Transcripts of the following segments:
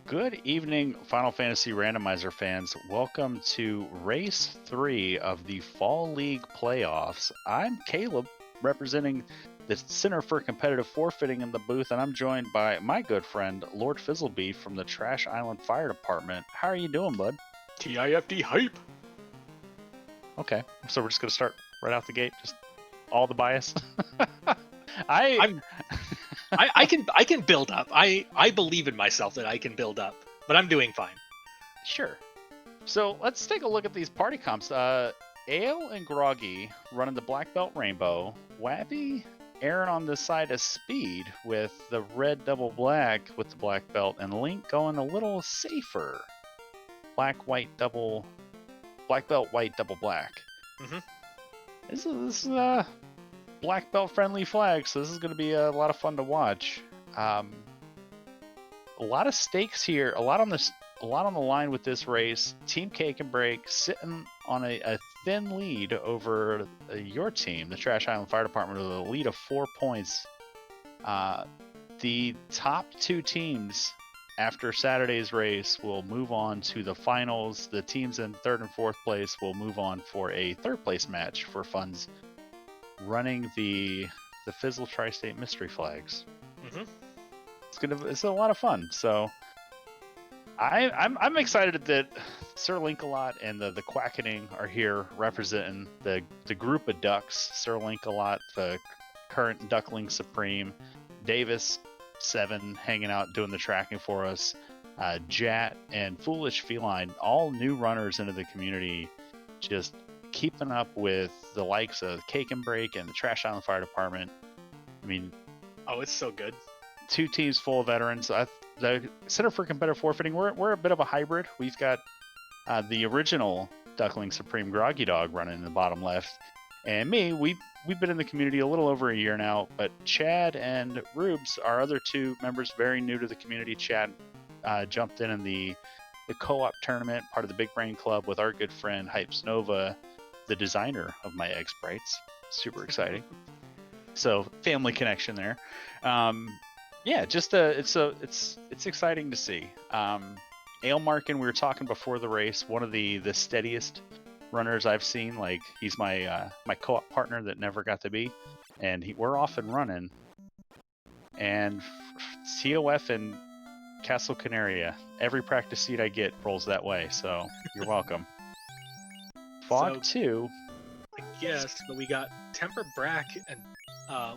Good evening, Final Fantasy Randomizer fans. Welcome to Race 3 of the Fall League Playoffs. I'm Caleb, representing the Center for Competitive Forfeiting in the booth, and I'm joined by my good friend, Lord Fizzlebee from the Trash Island Fire Department. How are you doing, bud? TIFD hype. Okay, so we're just going to start right out the gate, just all the bias. I can build up. I believe in myself that I can build up, but I'm doing fine. Sure. So let's take a look at these party comps. Ale and Groggy running the Black Belt Rainbow. Wabby, Aaron on the side of Speed with the red double black with the black belt, and Link going a little safer. Black belt, white, double black. Mm-hmm. This is black belt friendly flag, so this is going to be a lot of fun to watch. A lot of stakes here, a lot on the line with this race. Team Cake and Break sitting on a thin lead over your team, the Trash Island Fire Department, with a lead of 4 points. The top two teams after Saturday's race will move on to the finals. The teams in third and fourth place will move on for a third place match for funds running the Fizzle Tri-State Mystery Flags. Mm-hmm. It's a lot of fun. So I'm excited that Sir Link-a-Lot and the Quackening are here representing the group of ducks. Sir Link-a-Lot, the current Duckling Supreme, Davis 7 hanging out doing the tracking for us, Jat and Foolish Feline, all new runners into the community, just keeping up with the likes of Cake and Break and the Trash Island Fire Department. I mean, oh, it's so good. Two teams full of veterans. The Center for Competitive Forfeiting, we're a bit of a hybrid. We've got the original Duckling Supreme Groggy Dog running in the bottom left, and me. We've been in the community a little over a year now, but Chad and Rubes, our other two members, very new to the community. Chad jumped in the co-op tournament, part of the Big Brain Club, with our good friend Hypes Nova, the designer of my egg sprites. Super exciting. So family connection there. Yeah, just it's exciting to see. Ale Markin, we were talking before the race, one of the steadiest runners I've seen. Like, he's my co-op partner that never got to be, and we're off and running. And COF and Castle Canaria, every practice seat I get rolls that way, so you're welcome. Fog 2. I guess, but we got Temper Brack and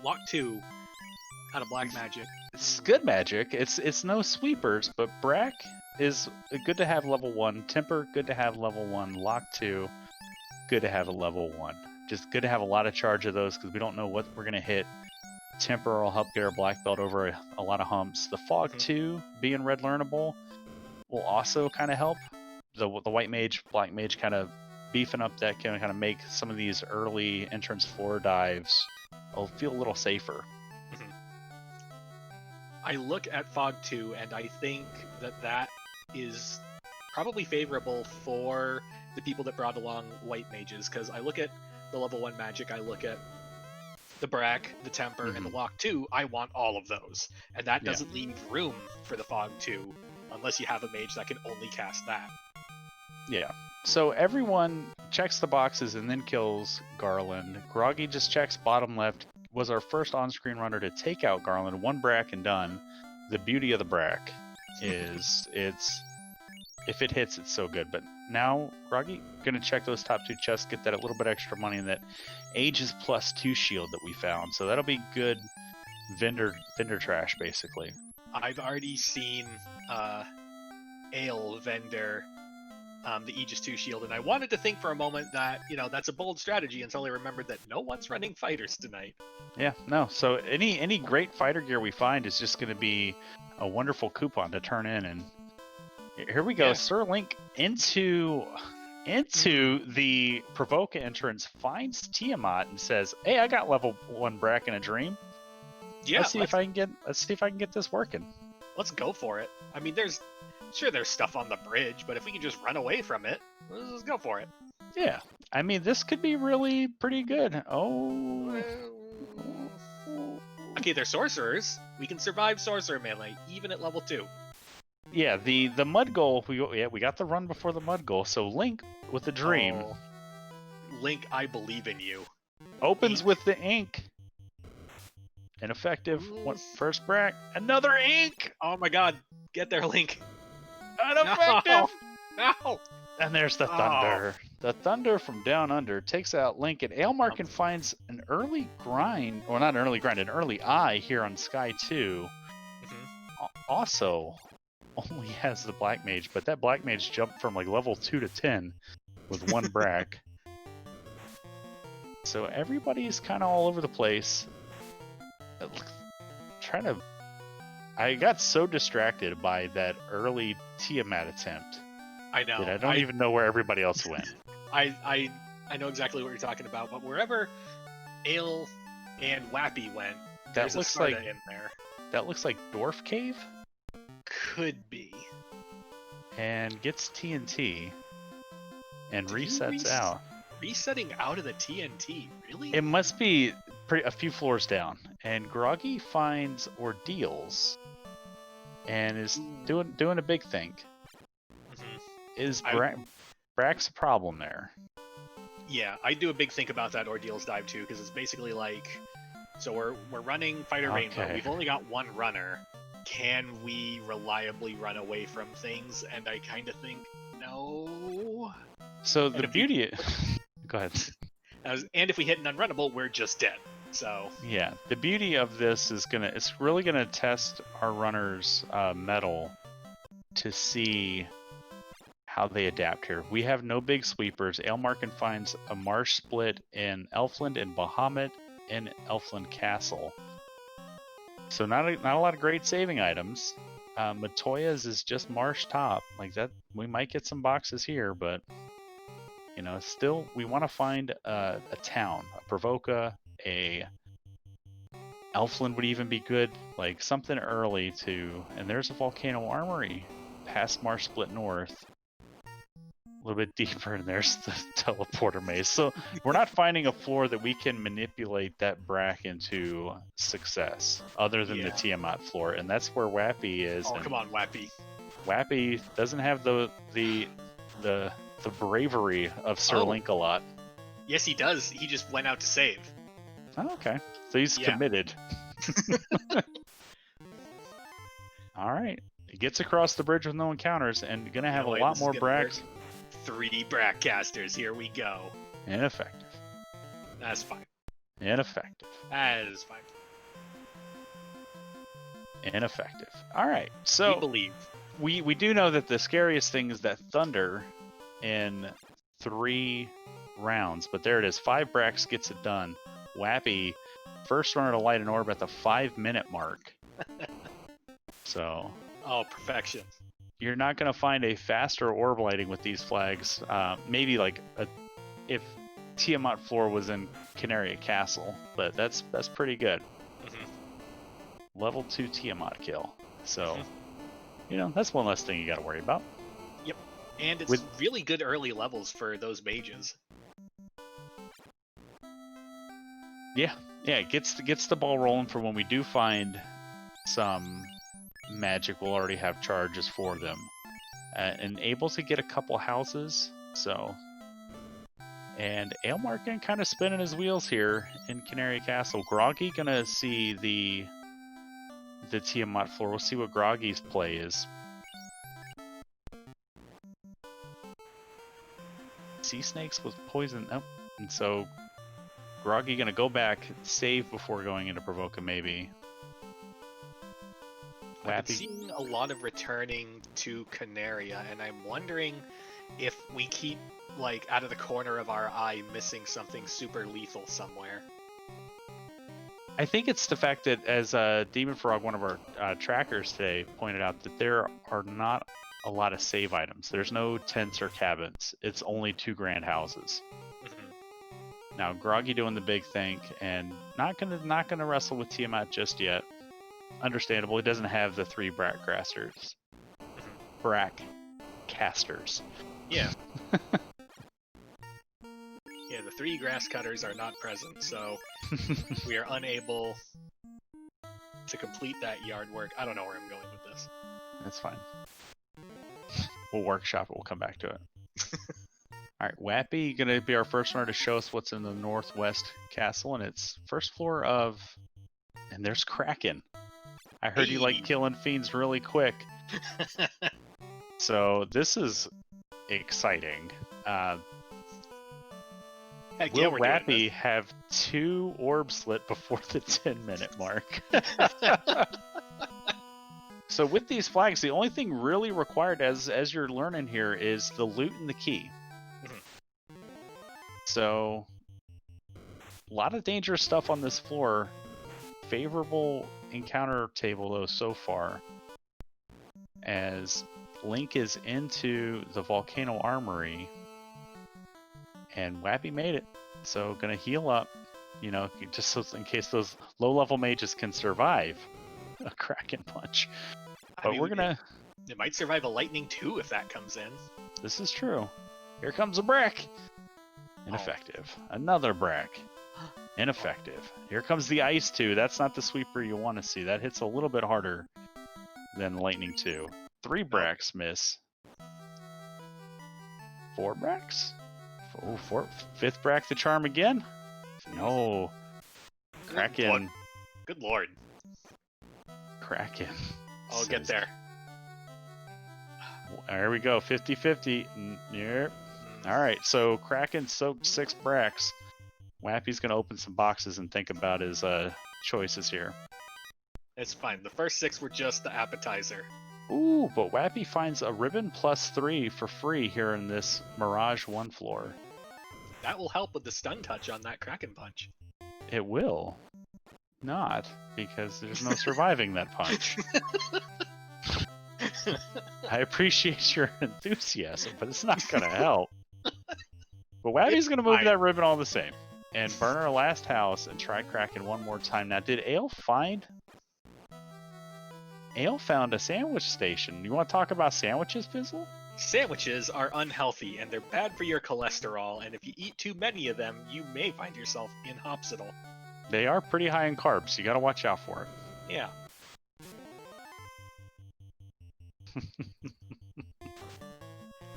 Lock 2 out of Black Magic. It's good magic. It's no sweepers, but Brack is good to have level 1. Temper, good to have level 1. Lock 2, good to have a level 1. Just good to have a lot of charge of those because we don't know what we're going to hit. Temper will help get our black belt over a lot of humps. The Fog 2, being red learnable, will also kind of help. The white mage, black mage kind of beefing up that can kind of make some of these early entrance floor dives will feel a little safer. I look at Fog 2 and I think that is probably favorable for the people that brought along white mages, because I look at the level 1 magic, I look at the Brack, the Temper, and the Lock 2, I want all of those. And that doesn't leave room for the Fog 2 unless you have a mage that can only cast that. Yeah. So everyone checks the boxes and then kills Garland. Groggy just checks bottom left. Was our first on-screen runner to take out Garland. 1 Brack and done. The beauty of the Brack is if it hits, it's so good. But now Groggy gonna check those top 2 chests, get that a little bit extra money, and that Ages +2 shield that we found. So that'll be good vendor trash, basically. I've already seen Ale vendor the Aegis 2 shield, and I wanted to think for a moment that, that's a bold strategy until I remembered that no one's running fighters tonight. Yeah, no. So any great fighter gear we find is just going to be a wonderful coupon to turn in. And here we go. Yeah. Sir Link into the Provoke entrance, finds Tiamat and says, "Hey, I got level 1 Brack in a dream. Yeah, let's see if I can get this working. Let's go for it. I mean, there's stuff on the bridge, but if we can just run away from it, let's go for it." Yeah, I mean, this could be really pretty good. Oh. Okay, they're sorcerers. We can survive sorcerer melee, even at level 2. Yeah, the mud goal. We got the run before the mud goal. So Link with the dream Oh, Link, I believe in you. opens Ink. with the ink. Ineffective. What first brack? Another ink. Oh my God! Get there, Link. Ineffective. No. No. And there's the Oh. thunder. The thunder from down under takes out Link, and Ailmarkin Um. finds an early grind, or not an early grind, an early eye here on Sky 2. Also, only has the Black Mage, but that Black Mage jumped from like level 2 to 10 with one brack. So everybody's kind of all over the place. I got so distracted by that early Tiamat attempt I know. that I don't even know where everybody else went. I know exactly what you're talking about, but wherever Ale and Wappy went, there's a Sparta in there. That looks like Dwarf Cave. Could be. And gets TNT and Did resets out. Resetting out of the TNT, really? It must be a few floors down. And Groggy finds Ordeals and is doing a big thing. Is Brack's a problem there? Yeah, I do a big think about that Ordeals dive too, because it's basically like, so we're running Fighter Rainbow. We've only got one runner. Can we reliably run away from things? And I kind of think no. So the beauty. Go ahead. And if we hit an unrunnable, we're just dead. So yeah, the beauty of this is it's really gonna test our runners' mettle to see how they adapt here. We have no big sweepers. Ailmarkin finds a marsh split in Elfland and Bahamut in Elfland Castle. So not a lot of great saving items. Matoya's is just marsh top. Like that, we might get some boxes here, but you know, still we want to find a town, a Provoca, a Elfland would even be good, like something early to. And there's a Volcano Armory past Marsh Split North. A little bit deeper, and there's the teleporter maze. So we're not finding a floor that we can manipulate that Brack into success, other than the Tiamat floor, and that's where Wappy is. Oh, come on, Wappy! Wappy doesn't have the bravery of Sir Link a lot. Yes, he does. He just went out to save. Oh, okay, so he's committed. All right, he gets across the bridge with no encounters, and gonna have a lot more Bracks. 3 Brack casters, here we go. Ineffective. That's fine. Ineffective. That is fine. Ineffective. Alright, so we believe. We do know that the scariest thing is that Thunder in 3 rounds, but there it is. 5 Bracks gets it done. Wappy, first runner to light an orb at the 5-minute mark. So. Oh, perfection. You're not going to find a faster orb lighting with these flags. Maybe like if Tiamat floor was in Canaria Castle, but that's pretty good. Level 2 Tiamat kill. So, you know, that's one less thing you got to worry about. Yep. And it's really good early levels for those mages. Yeah, it gets the ball rolling for when we do find some magic. We'll already have charges for them, and able to get a couple houses. So, and Ailmarkin kind of spinning his wheels here in Canaria Castle. Groggy gonna see the Tiamat floor. We'll see what Groggy's play is. Sea snakes with poison. Oh, and so Groggy gonna go back, save before going into Provoca maybe. I've been seeing a lot of returning to Canaria, and I'm wondering if we keep, like, out of the corner of our eye missing something super lethal somewhere. I think it's the fact that, as Demon Frog, one of our trackers today, pointed out, that there are not a lot of save items. There's no tents or cabins. It's only 2 grand houses. Now, Groggy doing the big thing, and not gonna wrestle with Tiamat just yet. Understandable. He doesn't have the 3 Brack casters. Brack casters. Yeah. Yeah, the 3 grass cutters are not present, so we are unable to complete that yard work. I don't know where I'm going with this. That's fine. We'll workshop it. We'll come back to it. All right, Wappy, gonna be our first one to show us what's in the northwest castle, and it's first floor of. And there's Kraken. I heard you like killing fiends really quick. So this is exciting. Heck Will yeah, we're doing Wappy have 2 orbs lit before the 10-minute mark? So with these flags, the only thing really required as you're learning here is the loot and the key. So a lot of dangerous stuff on this floor. Favorable encounter table though so far, as Link is into the volcano armory, and Wappy made it. So gonna heal up, you know, just so in case those low-level mages can survive a Kraken punch. But we're gonna. It might survive a lightning too if that comes in. This is true. Here comes a brick. Ineffective. Another brick. Ineffective. Here comes the ice 2. That's not the sweeper you want to see. That hits a little bit harder than lightning 2. 3 bracks miss. 4 bracks? Oh, 5th brack the charm again? No. Kraken. Good lord. Kraken. I'll get there. There we go. 50-50. Yep. Alright, so Kraken soaked 6 bracks. Wappy's going to open some boxes and think about his choices here. It's fine. The first 6 were just the appetizer. Ooh, but Wappy finds a ribbon +3 for free here in this Mirage 1 floor. That will help with the stun touch on that Kraken punch. It will. Not, because there's no surviving that punch. I appreciate your enthusiasm, but it's not going to help. But Wappy's going to move that ribbon all the same. And burn our last house and try Kraken one more time. Now, did Ale find... Ale found a sandwich station. You want to talk about sandwiches, Fizzle? Sandwiches are unhealthy, and they're bad for your cholesterol, and if you eat too many of them, you may find yourself in hospital. They are pretty high in carbs. You got to watch out for it. Yeah.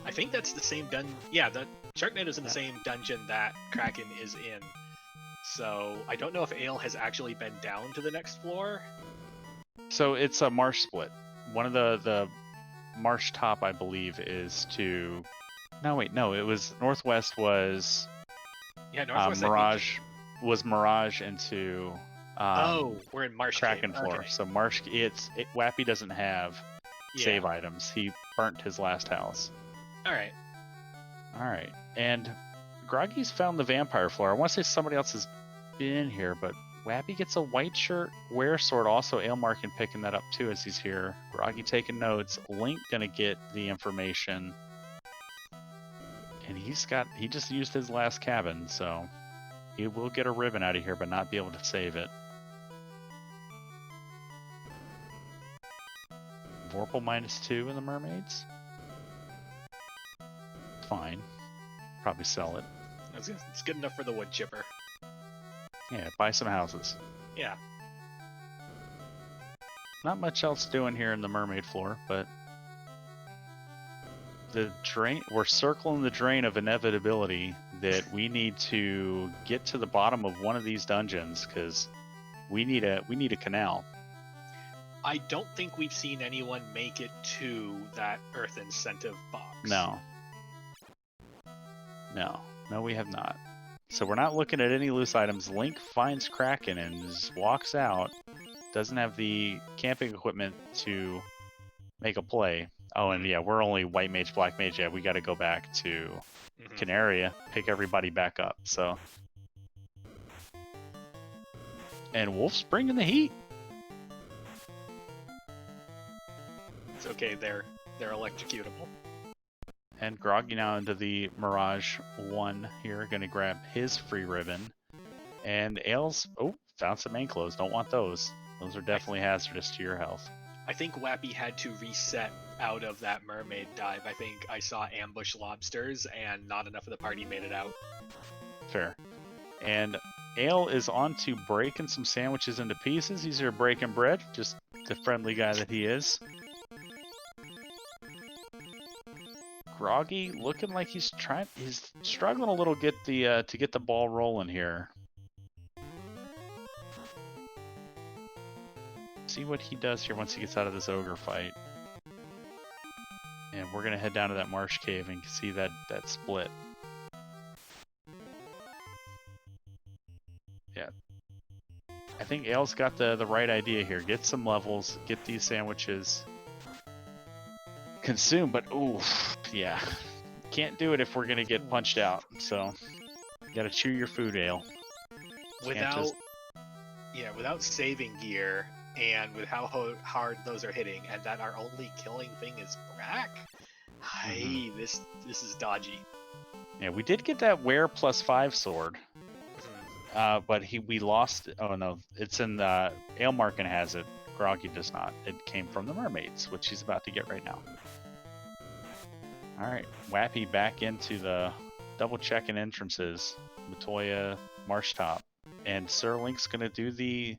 I think that's the same dungeon. Yeah, the Sharknado is in the same dungeon that Kraken is in. So I don't know if Ale has actually been down to the next floor. So it's a marsh split. One of the marsh top, I believe, is to... No, wait, no. It was... Northwest was... Yeah, Northwest, Mirage was Mirage into... we're in Marsh Kraken Cave. floor. Okay. So Marsh... Wappy doesn't have save items. He burnt his last house. Alright. Alright. And Groggy's found the vampire floor. I want to say somebody else has been here, but Wappy gets a white shirt, wear sword. Also, Ailmarkin picking that up too as he's here. Groggy taking notes. Link gonna get the information. And he just used his last cabin, so he will get a ribbon out of here, but not be able to save it. Vorpal -2 in the mermaids. Fine. Probably sell it. It's good enough for the wood chipper. Yeah, buy some houses. Yeah. Not much else doing here in the mermaid floor, but the drain, we're circling the drain of inevitability that we need to get to the bottom of one of these dungeons because we need a canal. I don't think we've seen anyone make it to that Earth incentive box. No, we have not. So we're not looking at any loose items. Link finds Kraken and just walks out. Doesn't have the camping equipment to make a play. Oh, and yeah, we're only white mage, black mage. Yeah, we got to go back to Canaria, pick everybody back up. So, and Wolf's bringing the heat. It's okay. They're electrocutable. And Groggy now into the Mirage 1 here, gonna grab his free ribbon. And Ales, found some main clothes. Don't want those. Those are definitely hazardous to your health. I think Wappy had to reset out of that mermaid dive. I think I saw ambush lobsters, and not enough of the party made it out. Fair. And Ale is on to breaking some sandwiches into pieces. He's here breaking bread, just the friendly guy that he is. Groggy looking like he's struggling a little to get the ball rolling here. See what he does here once he gets out of this ogre fight. And we're gonna head down to that marsh cave and see that split. Yeah. I think Ale's got the right idea here. Get some levels, get these sandwiches consumed, but ooh, yeah. Can't do it if we're gonna get punched out. So you gotta chew your food, Ale. Without saving gear, and with how hard those are hitting, and that our only killing thing is Brack, hey, this is dodgy. Yeah, we did get that wear +5 sword, but we lost. Oh no, it's in the Ailmarkin has it. Groggy does not. It came from the mermaids, which he's about to get right now. All right, Wappy back into the double checking entrances. Matoya, Marsh Top, and Sir Link's gonna do the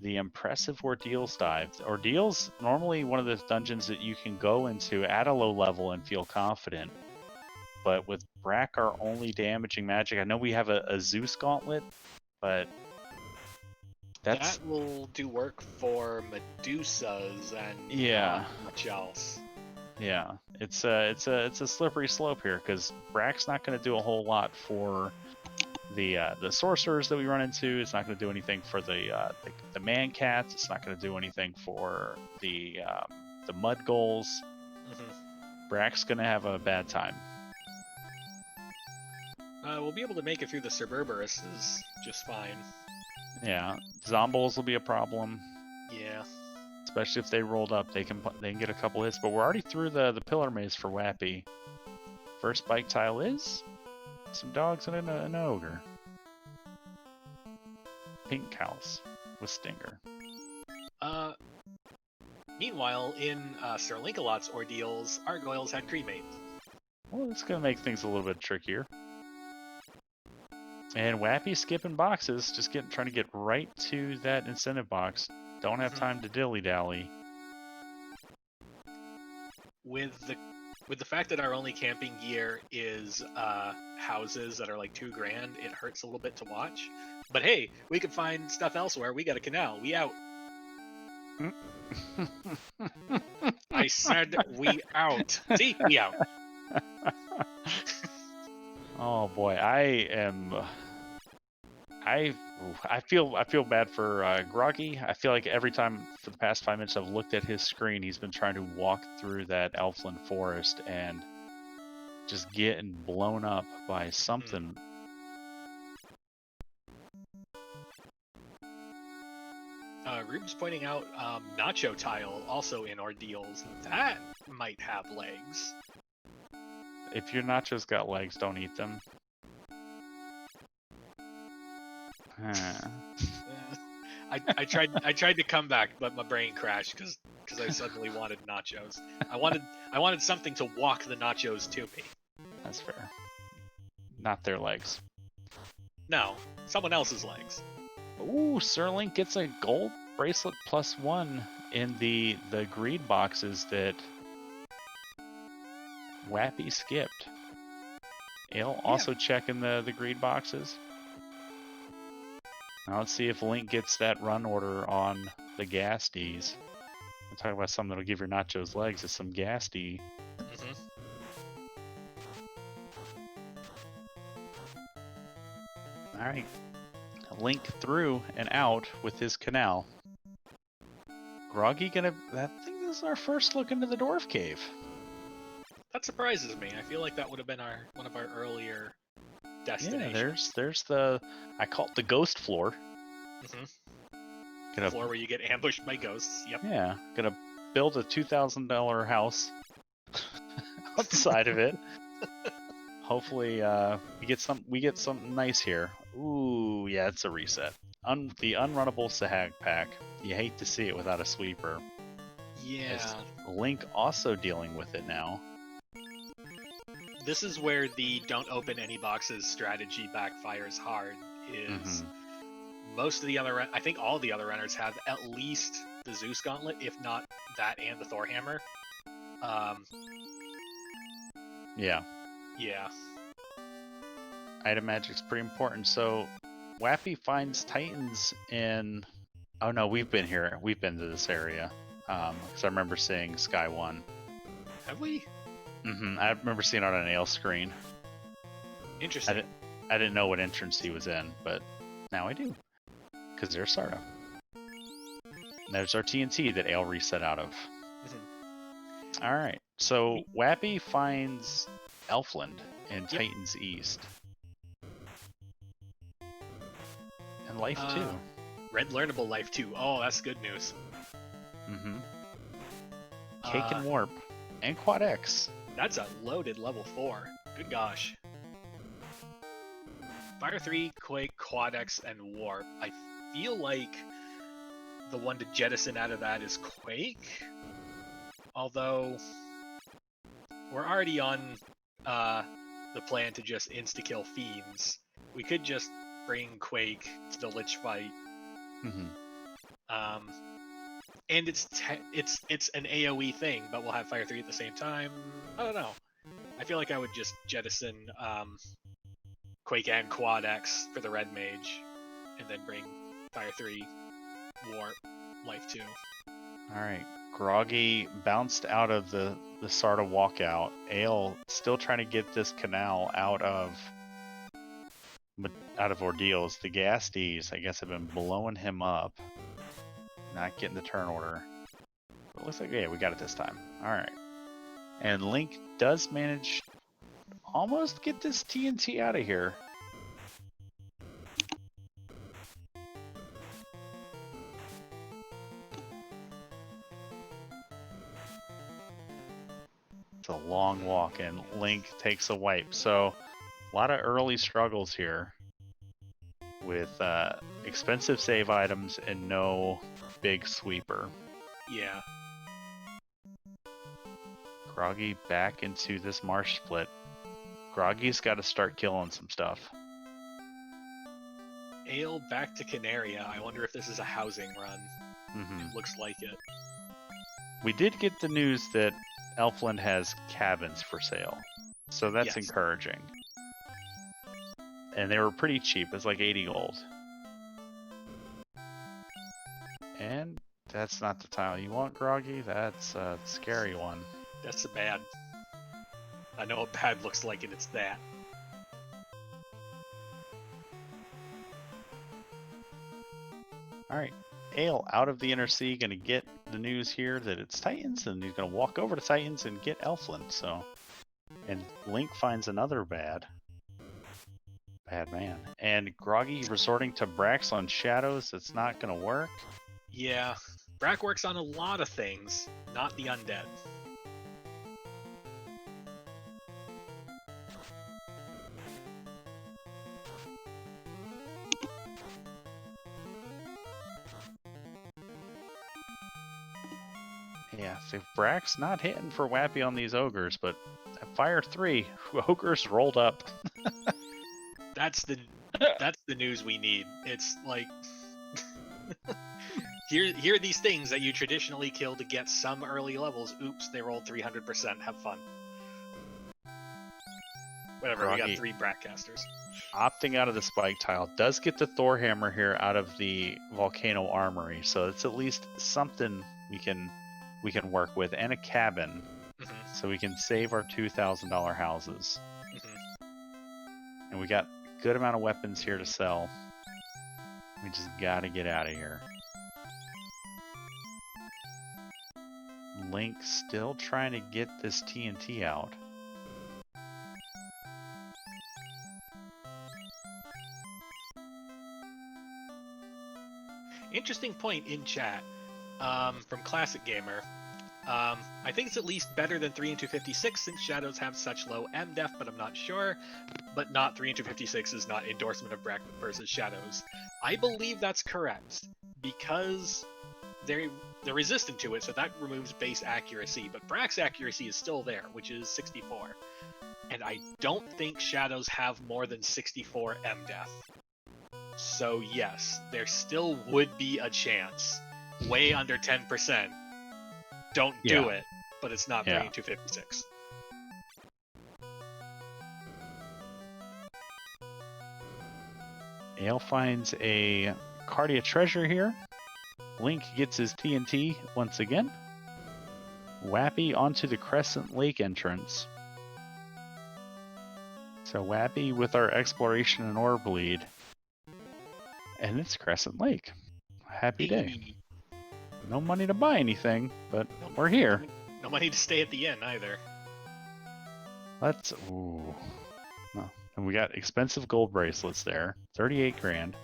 impressive Ordeals dive. Ordeals normally one of the dungeons that you can go into at a low level and feel confident. But with Brack our only damaging magic, I know we have a Zeus gauntlet, but that will do work for Medusas and yeah, not much else. Yeah, it's a slippery slope here because Brack's not going to do a whole lot for the sorcerers that we run into. It's not going to do anything for the man cats. It's not going to do anything for the mud goals. Brack's going to have a bad time. We'll be able to make it through the Cerberus just fine. Yeah, Zombols will be a problem. Yeah. Especially if they rolled up, they can get a couple hits. But we're already through the pillar maze for Wappy. First bike tile is some dogs and an ogre. Pink cows with Stinger. Meanwhile, in Sir Link-a-Lot's Ordeals, Argoyles had cremates. Well, that's gonna make things a little bit trickier. And Wappy skipping boxes, just trying to get right to that incentive box. Don't have time to dilly-dally. With the fact that our only camping gear is houses that are like $2 grand, it hurts a little bit to watch. But hey, we can find stuff elsewhere. We got a canal. We out. I said we out. See, we out. Oh boy, I feel bad for Groggy. I feel like every time for the past 5 minutes I've looked at his screen, he's been trying to walk through that Elfland forest and just getting blown up by something. Rube's pointing out Nacho Tile also in Ordeals. That might have legs. If your nachos got legs, don't eat them. I tried to come back, but my brain crashed because I suddenly wanted nachos. I wanted something to walk the nachos to me. That's fair. Not their legs. No, someone else's legs. Ooh, Sir Link gets a gold bracelet +1 in the greed boxes that Wappy skipped. Ale also checking the greed boxes. Now let's see if Link gets that run order on the Gasties. I'm talking about something that'll give your nachos legs. It's some Gasty. Alright. Link through and out with his canal. Groggy gonna... I think this is our first look into the Dwarf Cave. That surprises me. I feel like that would have been one of our earlier destinations. Yeah, there's the... I call it the ghost floor. The floor where you get ambushed by ghosts. Yep. Yeah, gonna build a $2,000 house outside of it. Hopefully, we get something nice here. Ooh, yeah, it's a reset. The unrunnable Sahag pack. You hate to see it without a sweeper. Yeah. As Link also dealing with it now. This is where the don't open any boxes strategy backfires hard. Most of the other, I think all the other runners have at least the Zeus Gauntlet, if not that and the Thor Hammer. Yeah. Yeah. Item magic's pretty important. So Wappy finds Titans in... Oh no, we've been here. We've been to this area. Because I remember seeing Sky 1. Have we? I remember seeing it on an Ale screen. Interesting. I didn't know what entrance he was in, but now I do. Because there's Sarda. And there's our TNT that Ale reset out of. Alright, so Wappy finds Elfland in Titans East. And Life 2. Red Learnable Life 2. Oh, that's good news. Cake and Warp. And Quad X. That's a loaded level 4. Good gosh. Fire 3, Quake, Quad X, and Warp. I feel like the one to jettison out of that is Quake. Although, we're already on the plan to just insta-kill Fiends. We could just bring Quake to the Lich fight. And it's an AoE thing, but we'll have Fire 3 at the same time. I don't know. I feel like I would just jettison Quake and Quad X for the Red Mage, and then bring Fire 3, Warp, Life 2. Alright, Groggy bounced out of the Sarda walkout. Ale still trying to get this canal out of ordeals. The Gasties, I guess, have been blowing him up. Not getting the turn order. But it looks like, yeah, we got it this time. Alright. And Link does manage almost get this TNT out of here. It's a long walk, and Link takes a wipe. So, a lot of early struggles here with expensive save items and no big sweeper. Yeah. Groggy back into this marsh split. Groggy's got to start killing some stuff. Ale back to Canaria. I wonder if this is a housing run. It looks like it. We did get the news that Elfland has cabins for sale, so that's encouraging. And they were pretty cheap. It's like 80 gold. And that's not the tile you want, Groggy. That's a scary one. That's a bad. I know what bad looks like, and it's that. Alright, Ale out of the Inner Sea, gonna get the news here that it's Titans, and he's gonna walk over to Titans and get Elfland, so... And Link finds another bad man. And Groggy resorting to Brax on Shadows, it's not gonna work. Yeah, Brack works on a lot of things, not the undead. Yeah, so Brack's not hitting for Wappy on these ogres, but at Fire 3, ogres rolled up. That's the news we need. It's like here are these things that you traditionally kill to get some early levels. Oops, they rolled 300%. Have fun. Whatever, Groggy, we got 3 Brackcasters. Opting out of the spike tile, does get the Thor hammer here out of the Volcano Armory, so it's at least something we can work with, and a cabin, so we can save our $2,000 houses. And we got a good amount of weapons here to sell. We just gotta get out of here. Link still trying to get this TNT out. Interesting point in chat from Classic Gamer. I think it's at least better than 3 into 56 since Shadows have such low MDef, but I'm not sure. But not 3 into 56 is not endorsement of Brack versus Shadows. I believe that's correct because they're resistant to it, so that removes base accuracy. But Brack's accuracy is still there, which is 64. And I don't think Shadows have more than 64 MDef. So yes, there still would be a chance. Way under 10%. Don't do it, but it's not 3 into 56. Ale finds a Cardia treasure here. Link gets his TNT once again. Wappy onto the Crescent Lake entrance. So Wappy with our exploration and ore bleed. And it's Crescent Lake. Happy day. No money to buy anything, but we're here. No money to stay at the inn either. Let's. Ooh. No. And we got expensive gold bracelets there. 38 grand.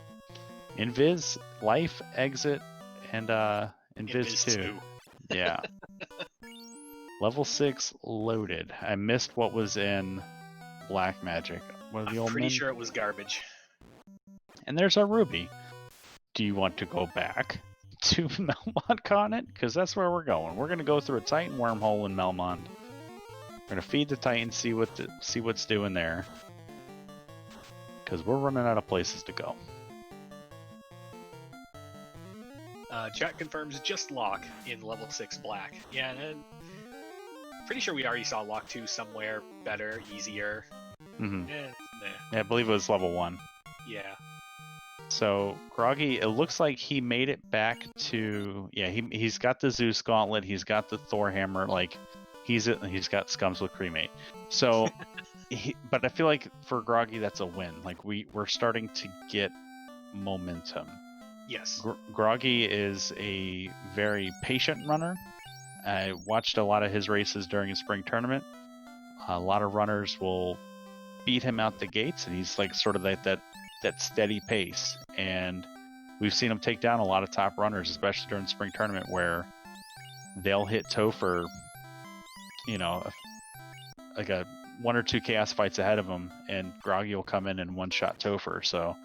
Invis, life, exit, and Invis 2. Yeah. Level 6 loaded. I missed what was in Black Magic. What are the old pretty men? sure it was garbage. And there's our ruby. Do you want to go back to Melmont Continent? Because that's where we're going. We're going to go through a Titan wormhole in Melmont. We're going to feed the Titan, see what's doing there. Because we're running out of places to go. Chat confirms just lock in level 6 black. Yeah, and pretty sure we already saw lock 2 somewhere better, easier. Mm-hmm. Nah. Yeah, I believe it was level 1. Yeah. So Groggy, it looks like he made it back to he's got the Zeus gauntlet, he's got the Thor hammer, like he's got scums with cremate. So but I feel like for Groggy that's a win. Like we're starting to get momentum. Yes. Groggy is a very patient runner. I watched a lot of his races during his spring tournament. A lot of runners will beat him out the gates, and he's like sort of that steady pace. And we've seen him take down a lot of top runners, especially during the spring tournament, where they'll hit Topher, like a 1 or 2 chaos fights ahead of him, and Groggy will come in and one-shot Topher. So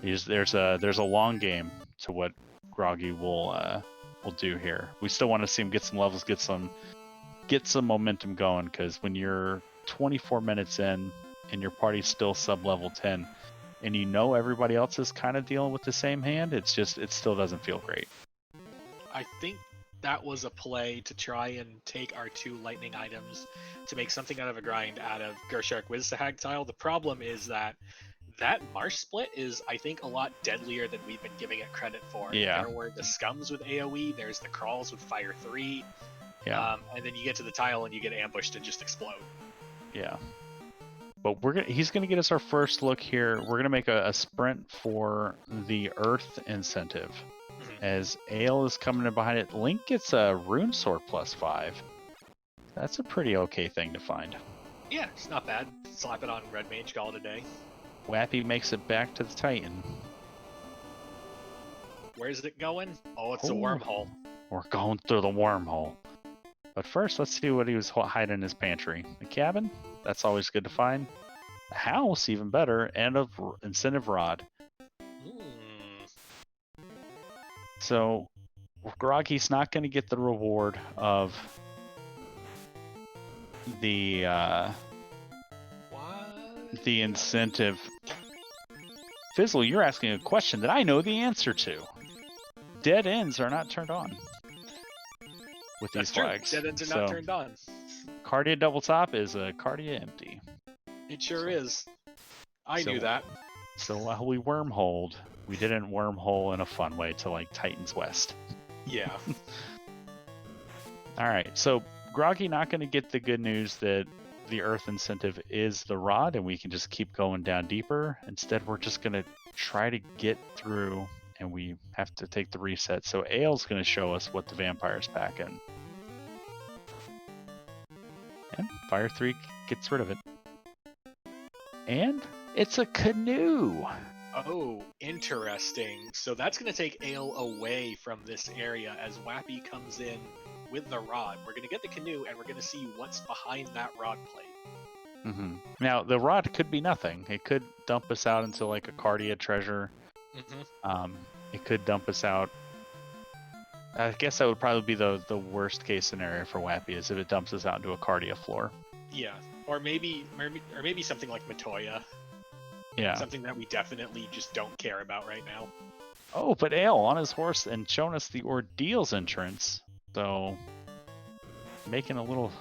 there's a long game to what Groggy will do here. We still want to see him get some levels, get some momentum going, because when you're 24 minutes in and your party's still sub-level 10, and everybody else is kind of dealing with the same hand, it still doesn't feel great. I think that was a play to try and take our 2 lightning items to make something out of a grind out of Gershark Wizzsahag tile. The problem is that Marsh split is, I think, a lot deadlier than we've been giving it credit for. Yeah. There were the scums with AoE, there's the crawls with Fire 3, yeah. And then you get to the tile and you get ambushed and just explode. Yeah. But he's gonna get us our first look here. We're gonna make a sprint for the Earth incentive. As Ale is coming in behind it. Link gets a Rune Sword +5. That's a pretty okay thing to find. Yeah, it's not bad. Slap it on Red Mage, call it a day. Wappy makes it back to the Titan. Where's it going? Oh, it's a wormhole. We're going through the wormhole. But first, let's see what he was hiding in his pantry. A cabin? That's always good to find. A house, even better. And an incentive rod. So, Groggy's not going to get the reward of the incentive. Fizzle, you're asking a question that I know the answer to. Dead ends are not turned on with these flags. Dead ends are not turned on. Cardia double top is a Cardia empty. It sure is. I knew that. So while we wormholed, we didn't wormhole in a fun way to like Titan's West. Yeah. Alright, so Groggy not going to get the good news that the Earth incentive is the rod and we can just keep going down deeper. Instead, we're just going to try to get through and we have to take the reset. So Ale's going to show us what the vampires pack in. And Fire 3 gets rid of it. And it's a canoe! Oh, interesting. So that's going to take Ale away from this area as Wappy comes in with the rod. We're going to get the canoe and we're going to see what's behind that rod plate. Mm-hmm. Now, the rod could be nothing. It could dump us out into like a Cardia treasure. Mm-hmm. It could dump us out. I guess that would probably be the worst case scenario for Wappy, is if it dumps us out into a Cardia floor. Yeah, or maybe something like Matoya. Yeah. Something that we definitely just don't care about right now. Oh, but Ale on his horse and showing us the Ordeals entrance. So, making a little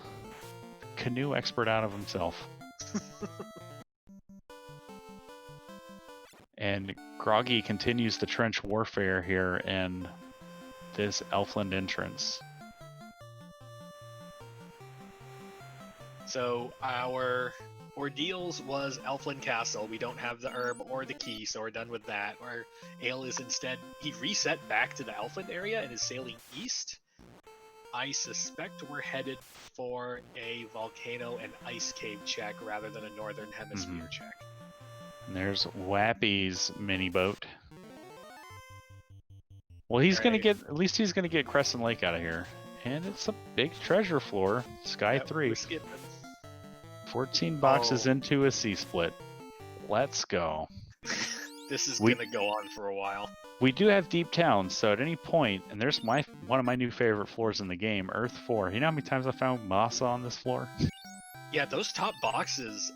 canoe expert out of himself. And Groggy continues the trench warfare here in this Elfland entrance. So our ordeals was Elfland Castle. We don't have the herb or the key, so we're done with that. Our Ale is instead, he reset back to the Elfland area and is sailing east. I suspect we're headed for a volcano and ice cave check rather than a northern hemisphere check. And there's Wappy's mini boat. Well, he's gonna get, at least he's gonna get Crescent Lake out of here. And it's a big treasure floor. Sky 3. 14 boxes into a C-split. Let's go. This is gonna go on for a while. We do have Deep Town, so at any point, and there's one of my new favorite floors in the game, Earth 4. You know how many times I found Masa on this floor? Yeah, those top boxes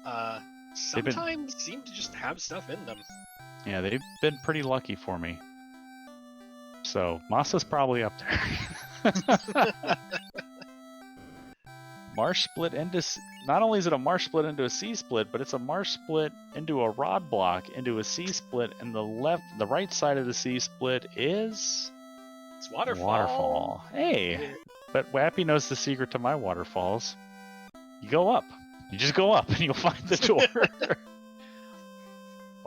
sometimes seem to just have stuff in them. Yeah, they've been pretty lucky for me. So, Masa's probably up there. Marsh split into... Not only is it a marsh split into a C split, but it's a marsh split into a rod block into a C split, and the right side of the C split is... It's waterfall. Waterfall. Hey! But Wappy knows the secret to my waterfalls. You go up. You just go up and you'll find the door.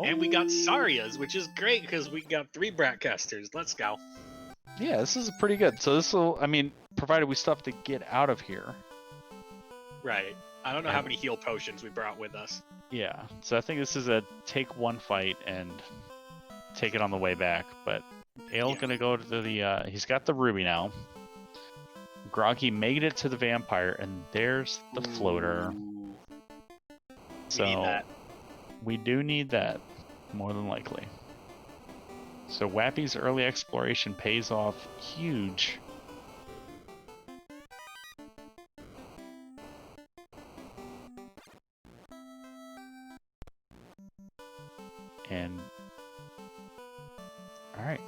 And we got Sarias, which is great because we got 3 Bratcasters. Let's go. Yeah, this is pretty good. So this will, I mean, provided we still have to get out of here. Right. I don't know how many heal potions we brought with us. Yeah, so I think this is a take one fight and take it on the way back. But Ale's gonna go to the, he's got the ruby now. Groggy made it to the vampire, and there's the floater. So we need that. We do need that, more than likely. So Wappy's early exploration pays off huge. And all right,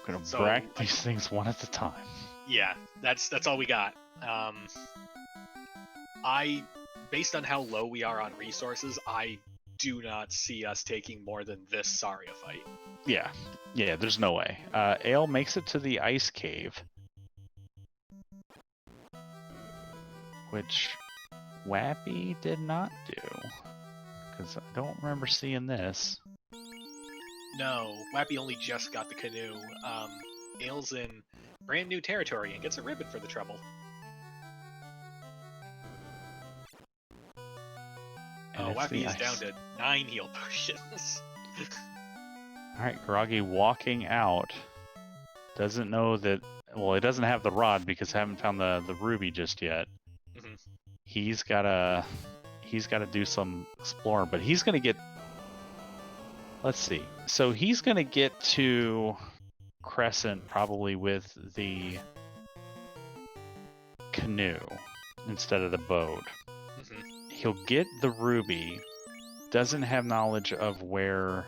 I'm gonna brack these things one at a time. Yeah, that's all we got. Based on how low we are on resources, I do not see us taking more than this Saria fight. Yeah, there's no way. Ale makes it to the ice cave, which Wappy did not do, because I don't remember seeing this. No, Wappy only just got the canoe. Ale's in brand new territory and gets a ribbon for the trouble. And Wappy is down to 9 heal potions. Alright, Groggy walking out. Doesn't know that... Well, he doesn't have the rod because I haven't found the ruby just yet. Mm-hmm. He's gotta do some exploring, but he's gonna get... Let's see. So he's gonna get to Crescent probably with the canoe instead of the boat. Mm-hmm. He'll get the ruby. Doesn't have knowledge of where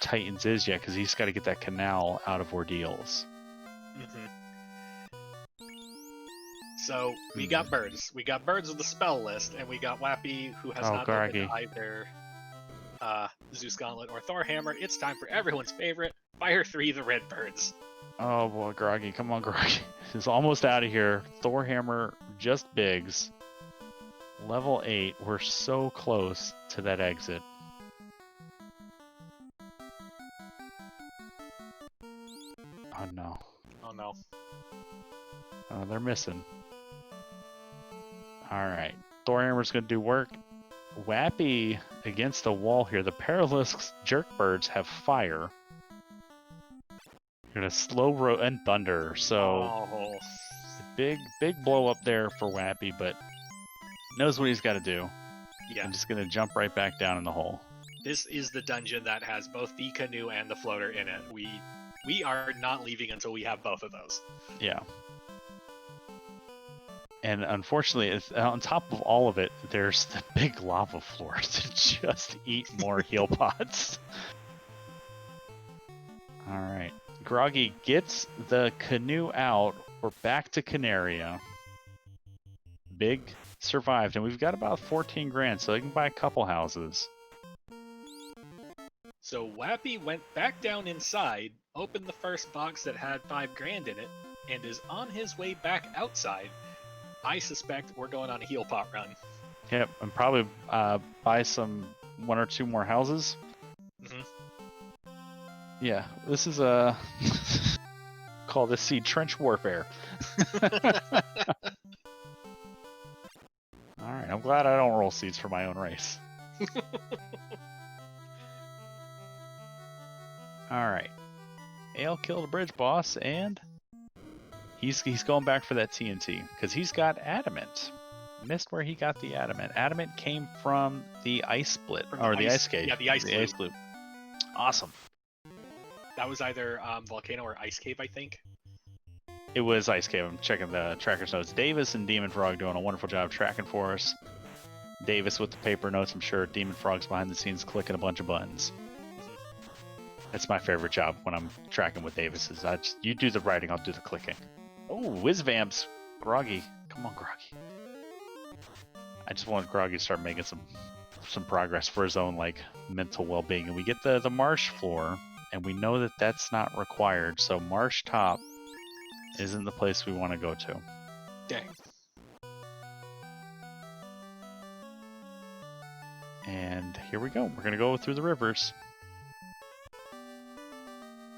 Titans is yet because he's got to get that canal out of Ordeals. Mm-hmm. So we got birds. We got birds with the spell list, and we got Wappy, who has not been to either Zeus Gauntlet or Thor Hammer. It's time for everyone's favorite, Fire 3, the Red Birds. Oh boy, Groggy, come on, Groggy. He's almost out of here. Thor Hammer, just bigs. Level 8, we're so close to that exit. Oh no. Oh no. Oh, they're missing. Alright. Thor Hammer's gonna do work. Wappy against the wall here. The Perilous Jerkbirds have fire. You're gonna slow and thunder. So big blow up there for Wappy, but knows what he's got to do. Yeah. I'm just gonna jump right back down in the hole. This is the dungeon that has both the canoe and the floater in it. We are not leaving until we have both of those. Yeah. And unfortunately, on top of all of it, there's the big lava floor to just eat more heal pots. Alright. Groggy gets the canoe out. We're back to Canaria. Big survived, and we've got about 14 grand, so they can buy a couple houses. So Wappy went back down inside, opened the first box that had 5 grand in it, and is on his way back outside. I suspect we're going on a heel pot run. Yep, and probably buy one or two more houses. Mhm. Yeah, this is call this seed trench warfare. All right, I'm glad I don't roll seeds for my own race. All right, Ale killed a bridge boss, and he's going back for that TNT because he's got adamant. Missed where he got the adamant. Adamant came from the ice split or the ice cave. Yeah, the ice loop. Awesome. That was either volcano or ice cave, I think. It was ice cave. I'm checking the tracker's notes. Davis and Demon Frog doing a wonderful job tracking for us. Davis with the paper notes. I'm sure Demon Frog's behind the scenes clicking a bunch of buttons. That's my favorite job when I'm tracking with Davis. Is you do the writing, I'll do the clicking. Oh, Whizvamps, Groggy, come on, Groggy. I just want Groggy to start making some progress for his own mental well-being. And we get the marsh floor, and we know that that's not required. So marsh top isn't the place we want to go to. Dang. And here we go. We're gonna go through the rivers.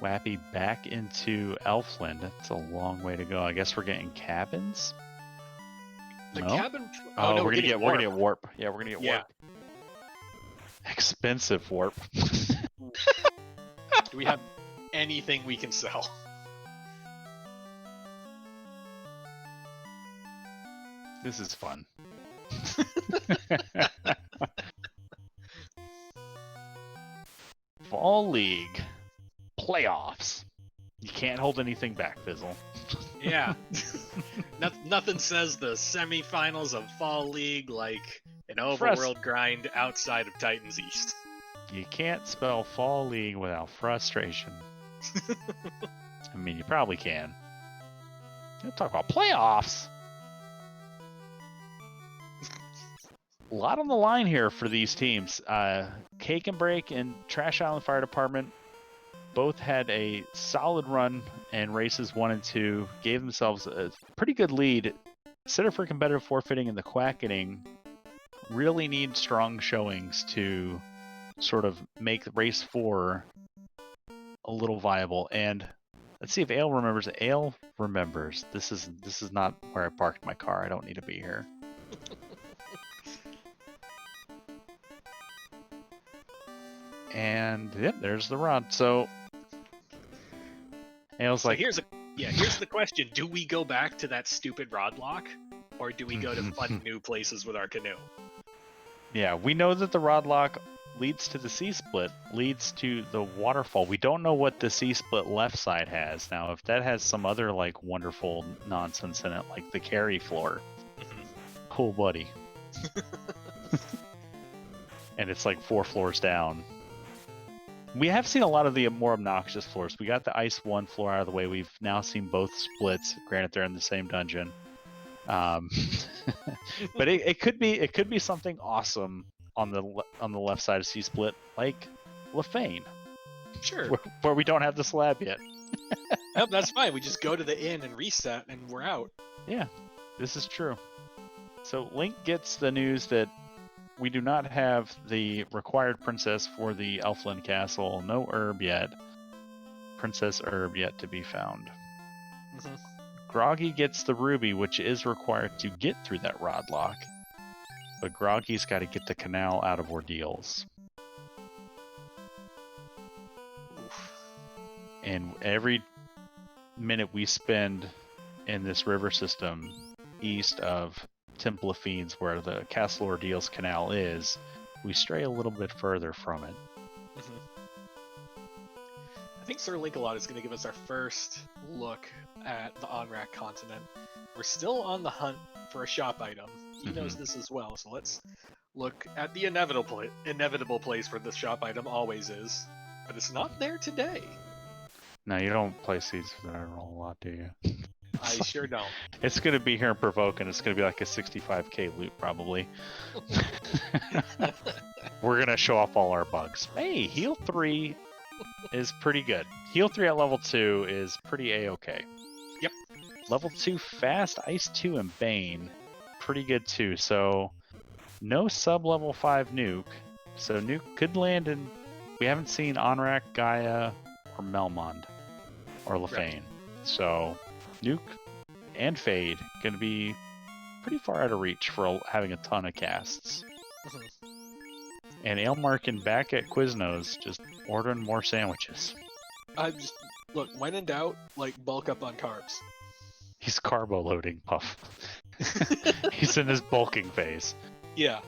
Wappy back into Elfland. That's a long way to go. I guess we're getting cabins. Cabin. Oh, no, we're gonna get warp. Yeah, we're gonna get warp. Expensive warp. Do we have anything we can sell? This is fun. Fall League playoffs. You can't hold anything back, Fizzle. Yeah. Nothing says the semifinals of Fall League like an overworld grind outside of Titans East. You can't spell Fall League without frustration. I mean, you probably can. Let's talk about playoffs. A lot on the line here for these teams. Cake and Break and Trash Island Fire Department both had a solid run in races 1 and 2, gave themselves a pretty good lead. Center for Competitive Forfeiting and the Quackening really need strong showings to sort of make race 4 a little viable. And let's see if Ale remembers. Ale remembers. This is not where I parked my car. I don't need to be here. And yep, there's the rod. So Ale's like, here's the question: do we go back to that stupid rod lock, or do we go to fun new places with our canoe? Yeah, we know that the rod lock leads to the C-split, leads to the waterfall. We don't know what the C-split left side has. Now, if that has some other wonderful nonsense in it, like the carry floor, cool buddy. And it's 4 floors down. We have seen a lot of the more obnoxious floors. We got the Ice 1 floor out of the way. We've now seen both splits. Granted, they're in the same dungeon. But it could be something awesome on the left side of C-split, like Lefane. Sure. Where we don't have the slab yet. Nope, that's fine. We just go to the inn and reset, and we're out. Yeah, this is true. So Link gets the news that we do not have the required princess for the Elfland Castle. No herb yet. Princess herb yet to be found. Mm-hmm. Groggy gets the ruby, which is required to get through that rod lock. But Groggy's got to get the canal out of ordeals. Oof. And every minute we spend in this river system east of Temple of Fiends, where the Castle Ordeals Canal is, we stray a little bit further from it. Mm-hmm. I think Sir Link-a-Lot is going to give us our first look at the Onrak continent. We're still on the hunt for a shop item. He knows this as well, so let's look at the inevitable place where the shop item always is. But it's not there today. No, you don't play seeds for that roll a lot, do you? I sure don't. It's going to be here in Provoke, and it's going to be like a 65k loot, probably. We're going to show off all our bugs. Hey, heal 3 is pretty good. Heal 3 at level 2 is pretty A-okay. Yep. Level 2 Fast, Ice 2, and Bane, pretty good too. So, no sub-level 5 nuke. So nuke could land in... We haven't seen Onrak, Gaia, or Melmond, or Lefane. Right. So, nuke and Fade going to be pretty far out of reach for having a ton of casts. Mhm. And Ailmarkin back at Quiznos, just ordering more sandwiches. Look, when in doubt, like, bulk up on carbs. He's carbo loading, Puff. He's in his bulking phase. Yeah.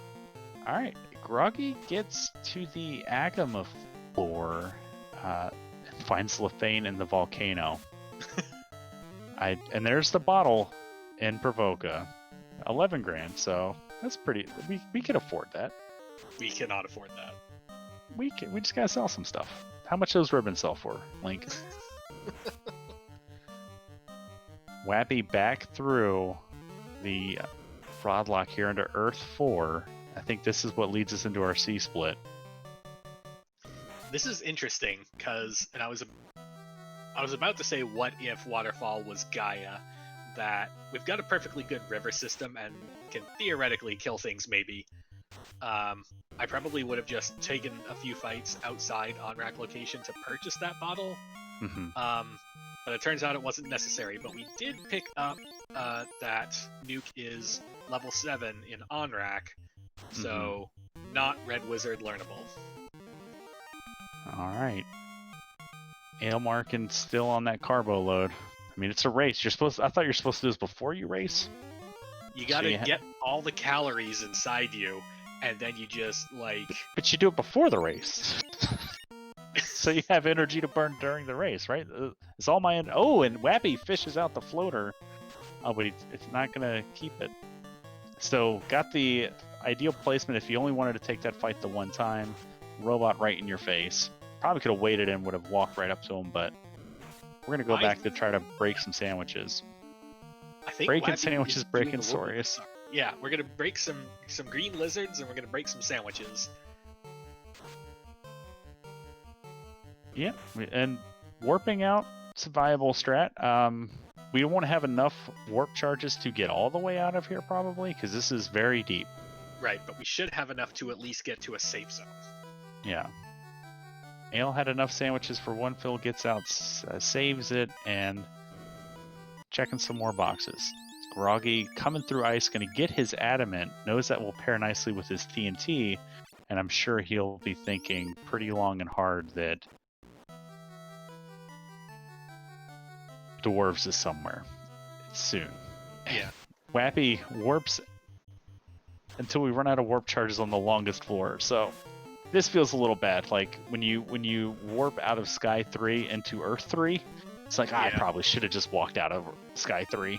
Alright, Groggy gets to the Agama floor and finds Lefane in the volcano. And there's the bottle in Provoca. 11 grand, so that's pretty... We could afford that. We cannot afford that. We just gotta sell some stuff. How much those ribbons sell for, Link? Wappy back through the Frodlock here into Earth 4. I think this is what leads us into our C-split. This is interesting, because, and I was about to say, what if Waterfall was Gaia? That we've got a perfectly good river system and can theoretically kill things, maybe. I probably would have just taken a few fights outside on-rack location to purchase that bottle. Mm-hmm. But it turns out it wasn't necessary. But we did pick up that nuke is level 7 in on-rack, so not Red Wizard learnable. Alright. Ailmarkin still on that carbo load. I mean, it's a race. I thought you're supposed to do this before you race. You gotta get all the calories inside you, and then you just, like... But you do it before the race. So you have energy to burn during the race, right? It's all my... Oh, and Wappy fishes out the floater. Oh, but it's not going to keep it. So, got the ideal placement if you only wanted to take that fight the one time. Robot right in your face. Probably could have waited and would have walked right up to him, but we're going to go back to try to break some sandwiches. I think breaking Wappy sandwiches, is breaking doing a little bit. Sorius. Yeah, we're gonna break some green lizards, and we're gonna break some sandwiches. Yeah, and warping out, it's a viable strat. We don't want to have enough warp charges to get all the way out of here, probably, because this is very deep. Right, but we should have enough to at least get to a safe zone. Yeah. Ale had enough sandwiches for one. Phil gets out, saves it, and checking some more boxes. Groggy coming through ice, going to get his adamant, knows that will pair nicely with his TNT, and I'm sure he'll be thinking pretty long and hard that Dwarves is somewhere soon. Yeah. Wappy warps until we run out of warp charges on the longest floor, so this feels a little bad. Like when you warp out of Sky 3 into Earth 3, it's like, I probably should have just walked out of Sky 3.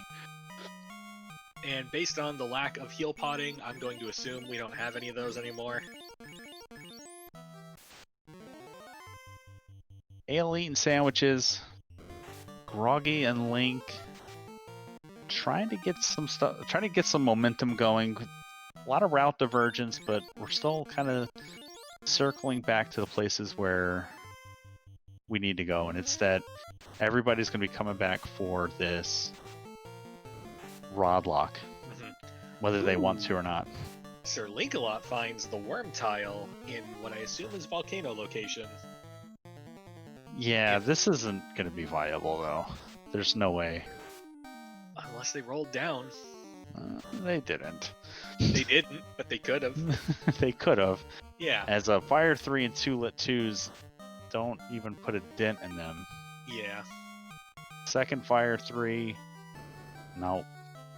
And based on the lack of heal potting, I'm going to assume we don't have any of those anymore. Ale eating sandwiches. Groggy and Link trying to get some momentum going. A lot of route divergence, but we're still kind of circling back to the places where we need to go, and it's that everybody's going to be coming back for this Rodlock, whether they want to or not. Sir Linkalot finds the worm tile in what I assume is volcano location. Yeah, this isn't going to be viable, though. There's no way. Unless they rolled down. They didn't. They didn't, but they could have. They could have. Yeah. As a Fire 3 and 2 Lit 2s don't even put a dent in them. Yeah. Second Fire 3, nope.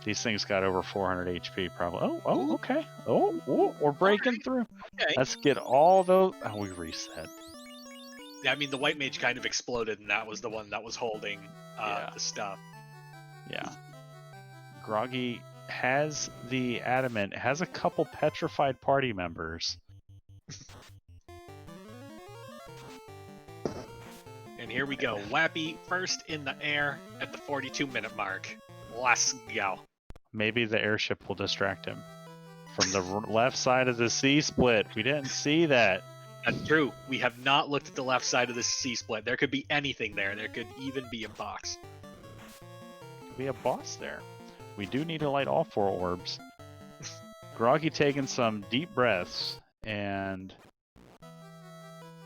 These things got over 400 HP probably. Oh, okay. Oh, we're breaking through. Okay. Let's get all those. Oh, we reset. Yeah, I mean, the White Mage kind of exploded, and that was the one that was holding the stuff. Yeah. Groggy has the adamant, has a couple petrified party members. And here we go. Wappy first in the air at the 42-minute mark. Let's go. Maybe the airship will distract him from the left side of the C-split. We didn't see that. That's true. We have not looked at the left side of the C-split. There could be anything there. There could even be a box. Could be a boss there. We do need to light all 4 orbs. Groggy taking some deep breaths, and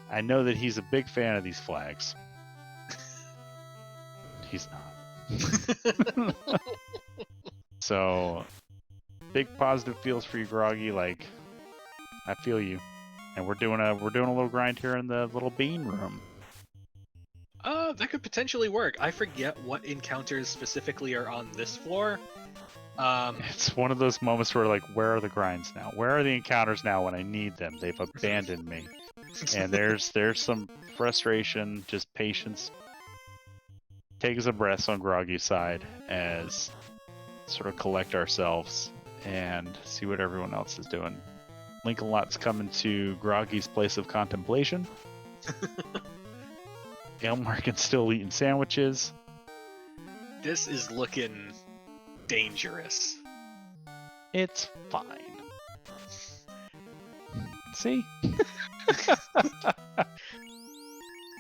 I know that he's a big fan of these flags. He's not. So, big positive feels for you, Groggy. Like, I feel you. And we're doing a little grind here in the little bean room. That could potentially work. I forget what encounters specifically are on this floor. It's one of those moments where, like, where are the grinds now? Where are the encounters now when I need them? They've abandoned me. And there's some frustration, just patience. Take us a breath on Groggy's side as sort of collect ourselves and see what everyone else is doing. Lincoln Lot's coming to Groggy's place of contemplation. Ailmarkin's still eating sandwiches. This is looking dangerous. It's fine. See?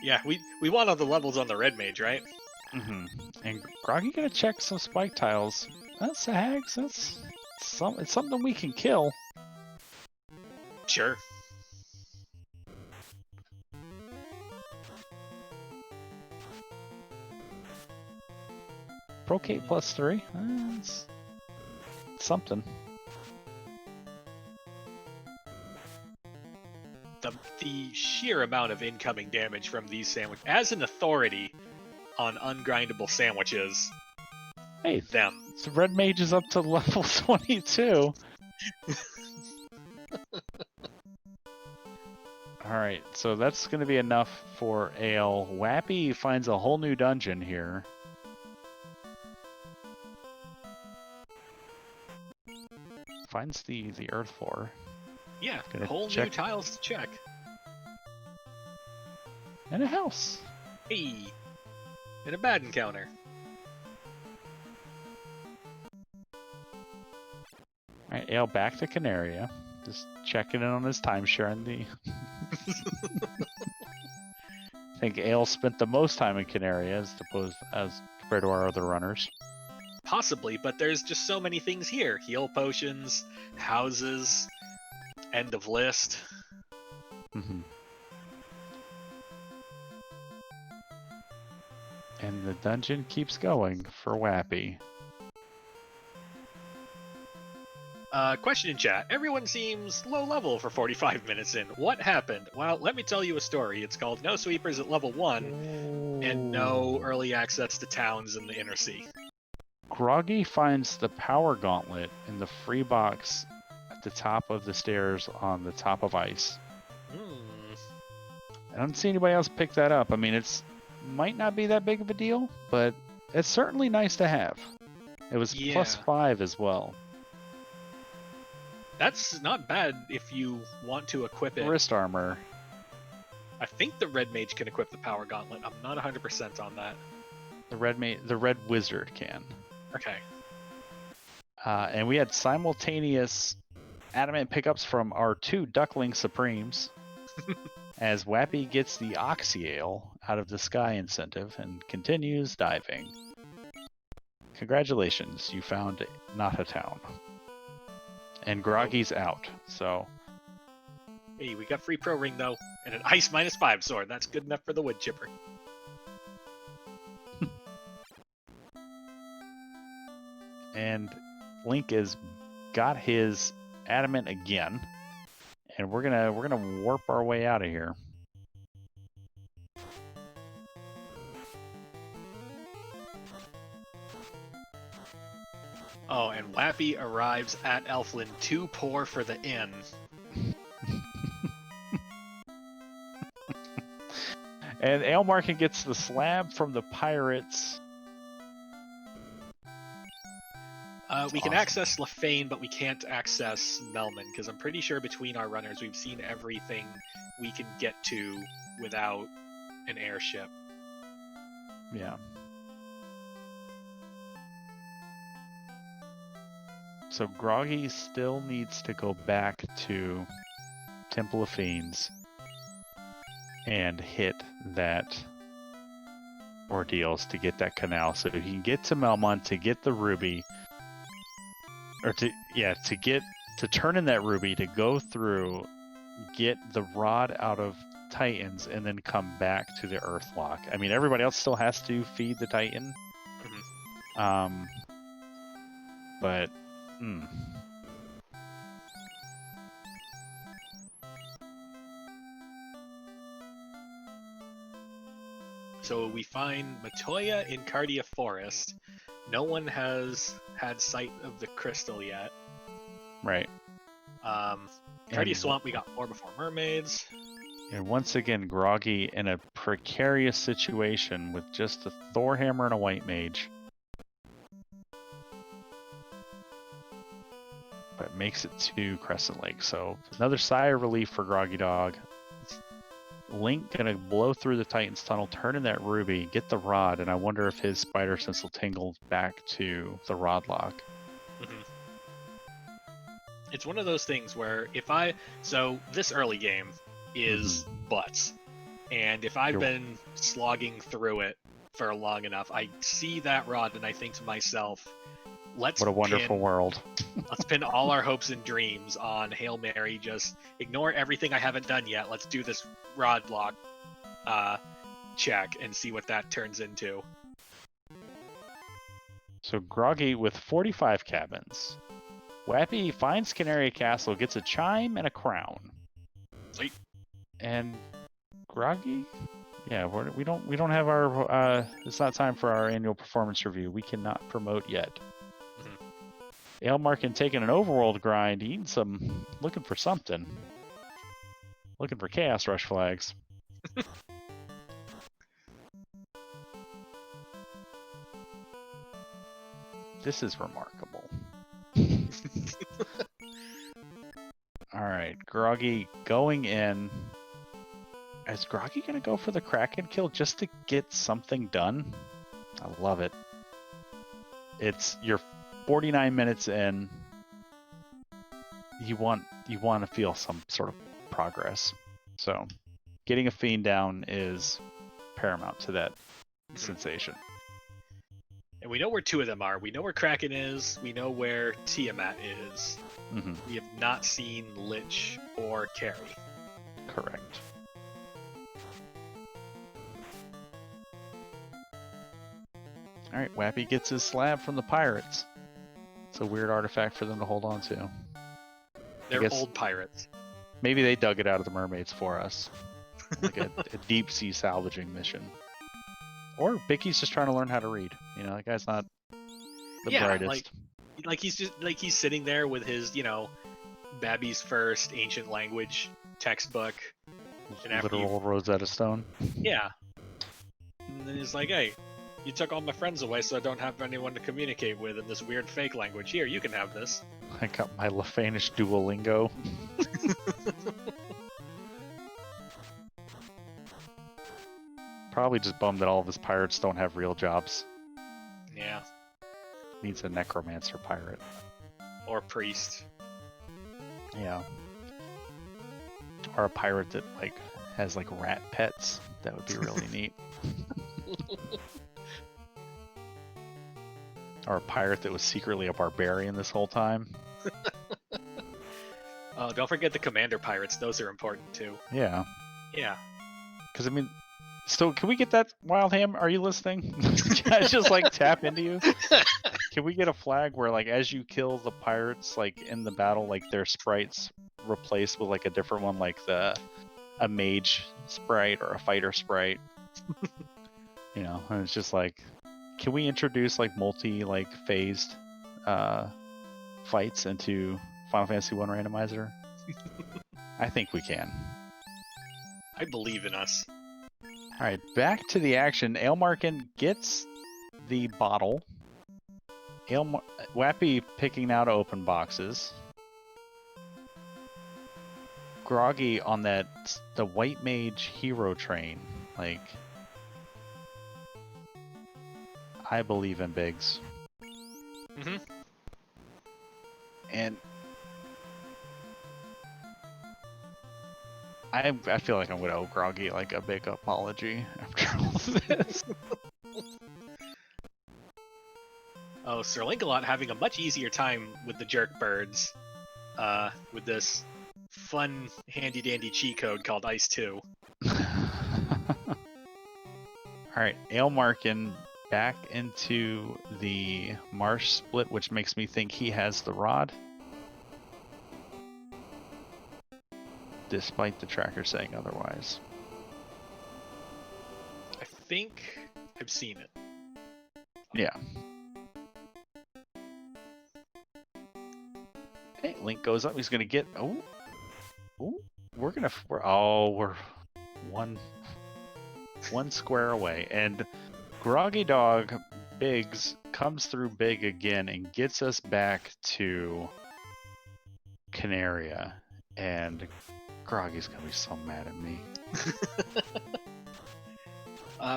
Yeah, we want all the levels on the red mage, right? Mm-hmm. And Groggy gonna check some spike tiles. That's hags. It's something we can kill. Sure. Procate +3. It's something. The sheer amount of incoming damage from these sandwiches, as an authority on ungrindable sandwiches, Hey, them. the red mage is up to level 22. Alright, so that's going to be enough for Ale. Wappy finds a whole new dungeon here. Finds the earth floor. Yeah, Gonna whole check. new tiles to check. And a house. Hey, and a bad encounter. Alright, Ale back to Canaria. Just checking in on his timeshare and the... I think Ale spent the most time in Canaria as compared to our other runners. Possibly, but there's just so many things here. Heal potions, houses, end of list. Mm-hmm. And the dungeon keeps going for Wappy. Question in chat. Everyone seems low level for 45 minutes in. What happened? Well, let me tell you a story. It's called No Sweepers at level 1 and no early access to towns in the Inner Sea. Groggy finds the power gauntlet in the free box at the top of the stairs on the top of ice. I don't see anybody else pick that up. I mean, it's might not be that big of a deal, but it's certainly nice to have. It was +5 as well. That's not bad if you want to equip it. Wrist armor. I think the red mage can equip the power gauntlet. I'm not 100% on that. The red wizard can. Okay. And we had simultaneous adamant pickups from our 2 Duckling Supremes as Wappy gets the Oxyale out of the sky incentive and continues diving. Congratulations, you found not a town. And Groggy's out, so... Hey, we got free pro ring though, and an ice -5 sword. That's good enough for the wood chipper. And Link has got his adamant again, and we're gonna warp our way out of here. Oh, and Wappy arrives at Elflin too poor for the inn. And Ailmarkin gets the slab from the pirates. We can access Lefane, but we can't access Melman, because I'm pretty sure between our runners we've seen everything we can get to without an airship. Yeah. So Groggy still needs to go back to Temple of Fiends and hit that ordeals to get that canal, so he can get to Melmont to get the ruby, or to turn in that ruby, to go through, get the rod out of Titans, and then come back to the Earthlock. I mean, everybody else still has to feed the Titan. But So we find Matoya in Cardia Forest. No one has had sight of the crystal yet. right. Cardia Swamp, we got 4 before mermaids. And once again, Groggy in a precarious situation with just a Thor hammer and a white mage. But makes it to Crescent Lake. So another sigh of relief for Groggy Dog. Link gonna blow through the Titan's tunnel, turn in that ruby, get the rod, and I wonder if his spider sense will tingle back to the rod lock. It's one of those things where so this early game is butts, and if I've been slogging through it for long enough, I see that rod and I think to myself, what a wonderful world. Let's pin all our hopes and dreams on Hail Mary. Just ignore everything I haven't done yet. Let's do this rod lock check and see what that turns into. So Groggy with 45 cabins. Wappy finds Canary Castle, gets a chime and a crown. Sweet. And Groggy? Yeah, we don't have our it's not time for our annual performance review. We cannot promote yet. Ailmarkin taking an overworld grind, looking for something. Looking for Chaos Rush flags. This is remarkable. Alright, Groggy going in. Is Groggy going to go for the Kraken kill just to get something done? I love it. You're 49 minutes in. You want to feel some sort of progress. So, getting a Fiend down is paramount to that sensation. And we know where 2 of them are. We know where Kraken is. We know where Tiamat is. We have not seen Lich or Carrie. Correct. Alright, Wappy gets his slab from the pirates. It's a weird artifact for them to hold on to. They're old pirates. Maybe they dug it out of the mermaids for us. Like a deep sea salvaging mission. Or Bicky's just trying to learn how to read. You know, that guy's not the brightest. Like he's sitting there with his, Babby's First ancient language textbook. Literal Rosetta Stone. Yeah. And then he's like, hey, you took all my friends away, so I don't have anyone to communicate with in this weird fake language. Here, you can have this. I got my Lefanish Duolingo. Probably just bummed that all of his pirates don't have real jobs. Yeah. Needs a necromancer pirate. Or priest. Yeah. Or a pirate that has rat pets. That would be really neat. Or a pirate that was secretly a barbarian this whole time. Oh, don't forget the commander pirates. Those are important too. Yeah. Yeah. Because so can we get that, Wild Ham? Are you listening? Can I just tap into you? Can we get a flag where as you kill the pirates in the battle, their sprites replaced with a different one, a mage sprite or a fighter sprite? And it's just can we introduce multi-phased fights into Final Fantasy 1 Randomizer? I think we can. I believe in us. Alright, back to the action. Ailmarkin gets the bottle. Wappy picking out open boxes. Groggy on the white mage hero train. I believe in Biggs. Mm-hmm. And I feel like I'm going to owe Groggy like a big apology after all of this. Oh, Sir Lancelot having a much easier time with the jerk birds, with this fun handy-dandy cheat code called Ice 2. Alright, Ailmarkin back into the marsh split, which makes me think he has the rod. Despite the tracker saying otherwise. I think I've seen it. Yeah. Hey, Link goes up. He's gonna get. Oh, we're one square away, and Groggy Dog Biggs comes through big again and gets us back to Canaria, and Groggy's gonna be so mad at me.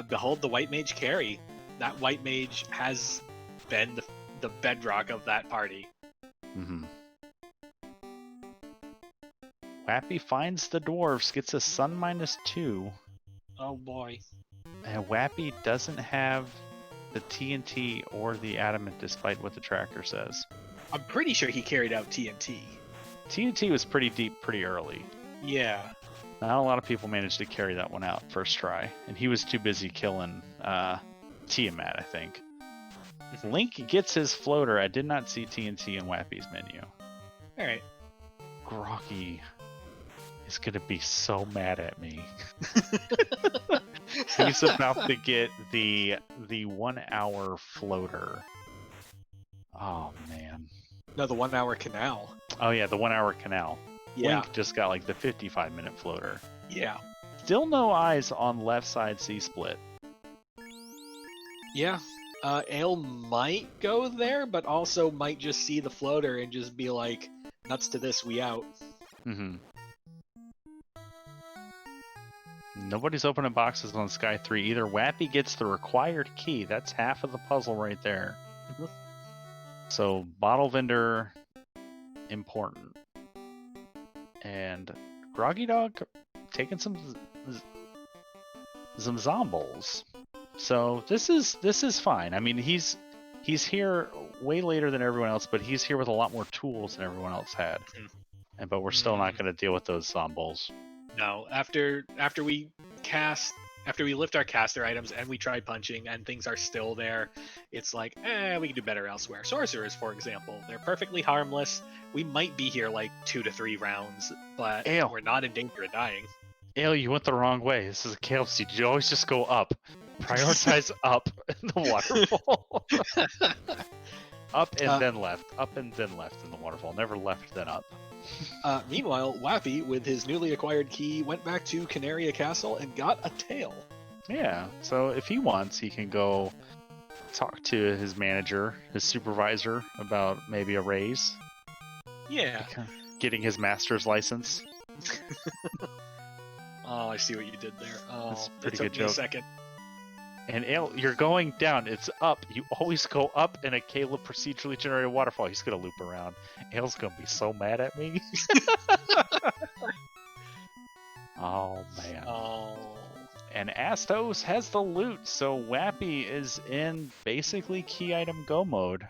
Behold the White Mage carry. That White Mage has been the bedrock of that party. Mm-hmm. Wappy finds the dwarves, gets a sun -2. Oh boy. And Wappy doesn't have the TNT or the adamant despite what the tracker says. I'm pretty sure he carried out TNT. TNT was pretty deep pretty early. Yeah. Not a lot of people managed to carry that one out first try. And he was too busy killing Tiamat, I think. Link gets his floater. I did not see TNT in Wappy's menu. Alright. Groggy is going to be so mad at me. He's about to get the 1 hour floater. Oh, man. No, the 1 hour canal. Oh, yeah, the 1 hour canal. Yeah. Link just got like the 55-minute floater. Yeah. Still no eyes on left side C-split. Yeah. Ale might go there, but also might just see the floater and just be like, nuts to this, we out. Mm-hmm. Nobody's opening boxes on Sky 3 either. Wappy gets the required key. That's half of the puzzle right there. Mm-hmm. So, bottle vendor, important. And Groggy Dog taking some zombles. So this is fine. I mean, he's here way later than everyone else, but he's here with a lot more tools than everyone else had. And but we're still not going to deal with those zombles. No, after we lift our caster items and we try punching and things are still there, it's like, we can do better elsewhere. Sorcerers, for example, they're perfectly harmless. We might be here like 2 to 3 rounds, but we're not in danger of dying. Ale, you went the wrong way. This is a Kale seed. You always just go up. Prioritize up in the waterfall. Up and then left. Up and then left in the waterfall. Never left then up. Meanwhile, Wappy, with his newly acquired key, went back to Canaria Castle and got a tail. Yeah, so if he wants, he can go talk to his manager, his supervisor, about maybe a raise. Yeah. Getting his master's license. Oh, I see what you did there. Oh, that's a pretty that took good me joke. A second. And Ale, you're going down. It's up. You always go up in a Caleb procedurally generated waterfall. He's going to loop around. Ale's going to be so mad at me. Oh, man. Oh. And Astos has the loot, so Wappy is in basically key item go mode.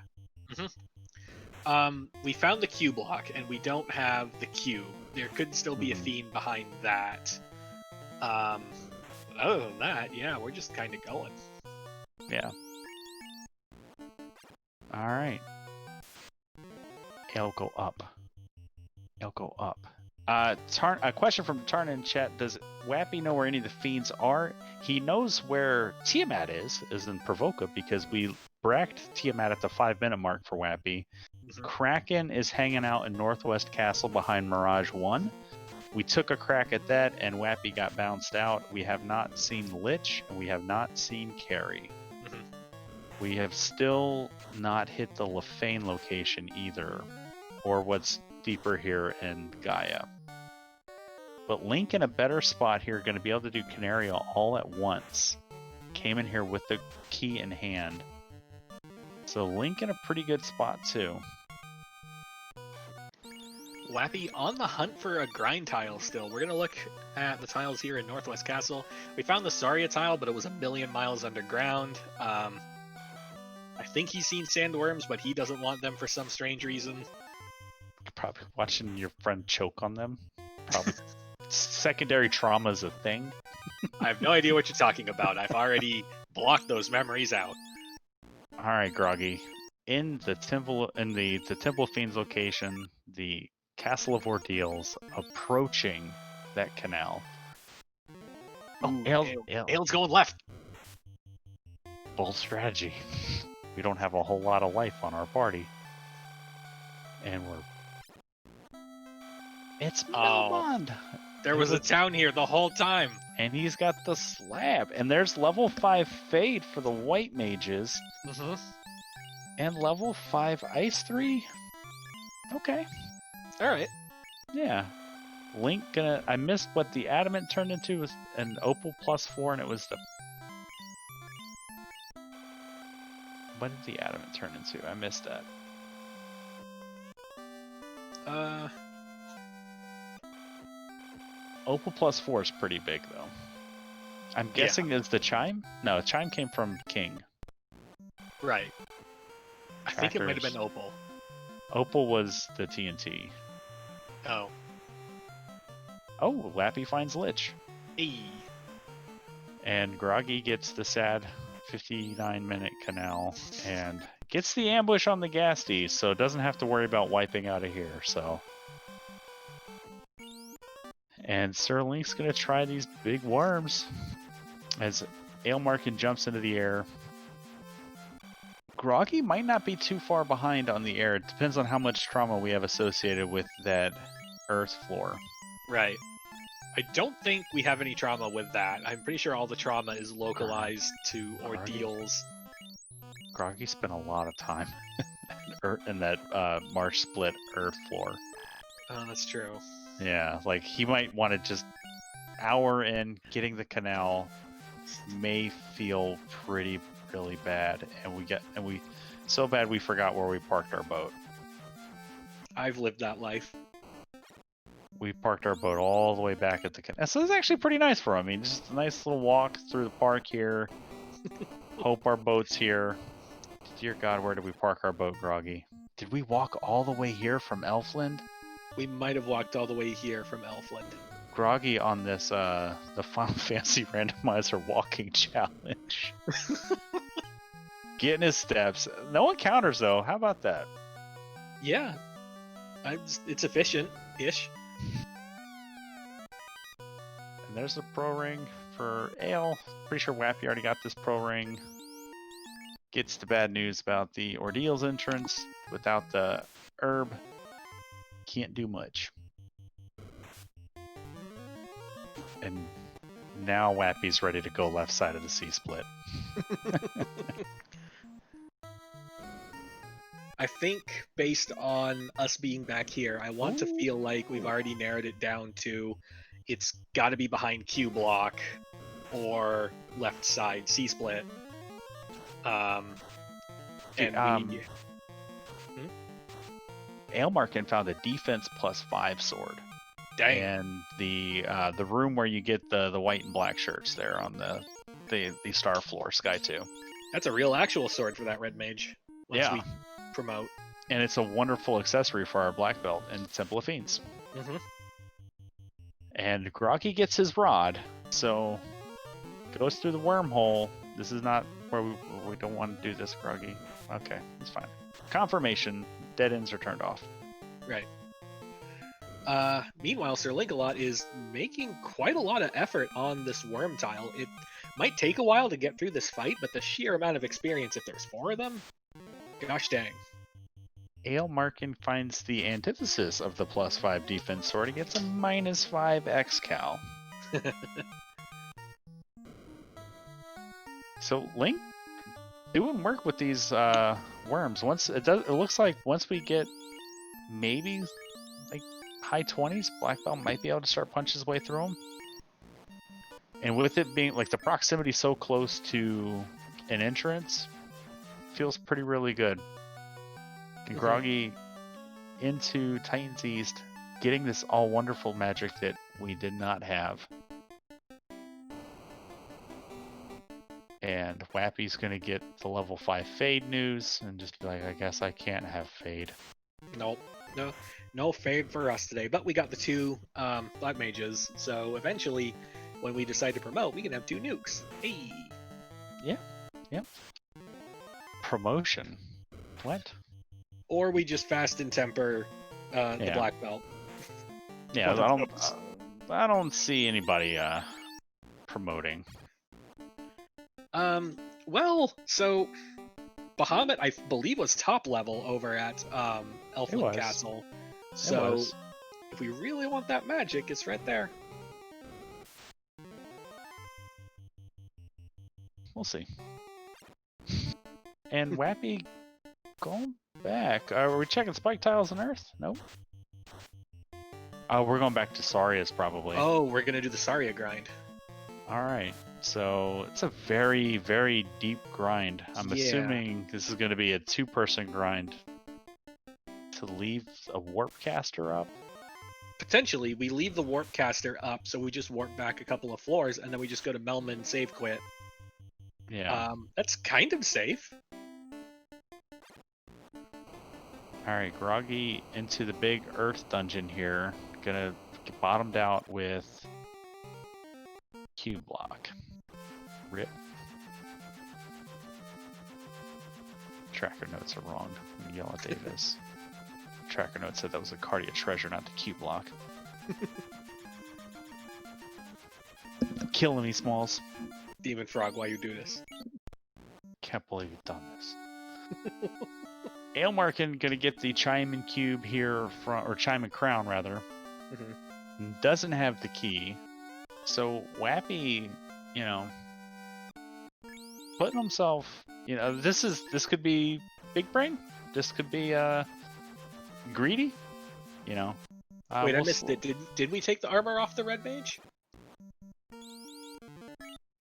Mm-hmm. We found the Q block, and we don't have the cube. There could still be a fiend behind that. Other than that, yeah, we're just kind of going. Yeah. All right. Ale go up. Ale go up. A question from Tarn in chat: does Wappy know where any of the fiends are? He knows where Tiamat is in Provoca, because we bracked Tiamat at the 5-minute mark for Wappy. Mm-hmm. Kraken is hanging out in Northwest Castle behind Mirage 1. We took a crack at that, and Wappy got bounced out. We have not seen Lich, and we have not seen Carrie. Mm-hmm. We have still not hit the Lefane location either, or what's deeper here in Gaia. But Link in a better spot here, going to be able to do Canaria all at once. Came in here with the key in hand. So Link in a pretty good spot too. Wappy on the hunt for a grind tile still. We're gonna look at the tiles here in Northwest Castle. We found the Saria tile, but it was a million miles underground. I think he's seen sandworms, but he doesn't want them for some strange reason. You're probably watching your friend choke on them. Probably secondary trauma is a thing. I have no idea what you're talking about. I've already blocked those memories out. All right, Groggy. In the temple, the Temple of Fiends location, the Castle of Ordeals, approaching that canal. Oh, Ale's going left. Bold strategy. We don't have a whole lot of life on our party. And it's Melmond! There was a town here the whole time. And he's got the slab. And there's level 5 Fade for the white mages. Mm-hmm. And level 5 Ice 3. Okay. Alright. Yeah. Link gonna... I missed what the Adamant turned into. Was an Opal +4, and it was the... What did the Adamant turn into? I missed that. Opal +4 is pretty big, though. I'm guessing is the Chime? No, Chime came from King. Right. I think it might have been Opal. Opal was the TNT. Oh. Oh, Lappy finds Lich. Hey. And Groggy gets the sad 59-minute canal and gets the ambush on the Gasty, so doesn't have to worry about wiping out of here, so... And Sir Link's going to try these big worms as Ailmarkin jumps into the air. Groggy might not be too far behind on the air. It depends on how much trauma we have associated with that earth floor. Right. I don't think we have any trauma with that. I'm pretty sure all the trauma is localized to ordeals. Groggy spent a lot of time in that Marsh split earth floor. Oh, that's true. Yeah, like he might want to just hour in getting the canal may feel really bad, and we so bad we forgot where we parked our boat. I've lived that life. We parked our boat all the way back at the canal. So it's actually pretty nice for him. I mean, just a nice little walk through the park here. Hope our boat's here. Dear God, where did we park our boat, Groggy? Did we walk all the way here from Elfland? We might have walked all the way here from Elfland. Groggy on this, the Final Fantasy Randomizer walking challenge. Getting his steps. No encounters, though. How about that? Yeah. It's efficient-ish. And there's a pro ring for Ale. Pretty sure Wappy already got this pro ring. Gets the bad news about the Ordeals entrance. Without the herb, can't do much. And now Wappy's ready to go left side of the C-split. I think based on us being back here, I want to feel like we've already narrowed it down to it's got to be behind Q block or left side C-split. Ailmarkin found a defense +5 sword. Dang. And the room where you get the white and black shirts there on the star floor, Sky 2. That's a real actual sword for that red mage. Once we promote. And it's a wonderful accessory for our black belt in Temple of Fiends. Mm-hmm. And Groggy gets his rod, so goes through the wormhole. This is not where we don't want to do this, Groggy. Okay, it's fine. Confirmation, dead ends are turned off. Right. Meanwhile, Sir Link-a-Lot is making quite a lot of effort on this worm tile. It might take a while to get through this fight, but the sheer amount of experience, if there's 4 of them, gosh dang. Ailmarkin finds the antithesis of the +5 defense sword. He gets a -5 X-Cal. So Link doing work with these worms. It looks like once we get maybe like high 20s, Black Belt might be able to start punching his way through them. And with it being like the proximity so close to an entrance, feels pretty really good. And Groggy into Titans East, getting this all wonderful magic that we did not have. And Wappy's gonna get the level 5 Fade news and just be like, I guess I can't have Fade. Nope. No fade for us today. But we got the 2 Black Mages, so eventually, when we decide to promote, we can have 2 nukes. Hey! Yep. Promotion. What? Or we just fast and temper the Yeah. Black Belt. Yeah, One of those. I don't see anybody promoting. Well, so Bahamut, I believe, was top level over at Elfland Castle. So if we really want that magic, it's right there. We'll see. And Wappy going back. Are we checking Spike Tiles on Earth? Nope. Oh, we're going back to Saria's probably. Oh, we're gonna do the Saria grind. Alright. So it's a very, very deep grind. I'm Yeah. assuming this is going to be a 2-person grind to leave a warp caster up. Potentially, we leave the warp caster up, so we just warp back a couple of floors, and then we just go to Melman save quit. Yeah. That's kind of safe. Alright, Groggy into the big Earth dungeon here. Gonna get bottomed out with Cube Block. Rip. Tracker notes are wrong. I'm gonna yell at Davis. Tracker note said that was a Cardia treasure, not the Cube Block. Killing me, Smalls. Demon Frog, why you do this? Can't believe you've done this. Ailmarkin gonna get the Chime and Cube here from, or Chime and Crown rather. Doesn't have the key. So Wappy, putting himself, this could be big brain. This could be greedy. Wait, I missed it. Did we take the armor off the red mage?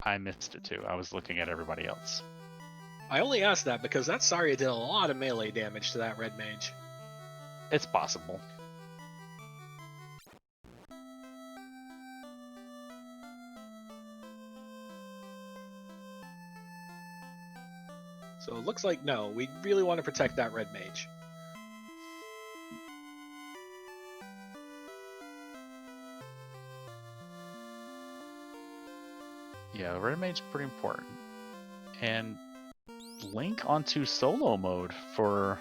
I missed it too. I was looking at everybody else. I only asked that because that Saria did a lot of melee damage to that red mage. It's possible. So it looks like no, we really want to protect that red mage. Yeah, red mage's pretty important. And Link onto solo mode for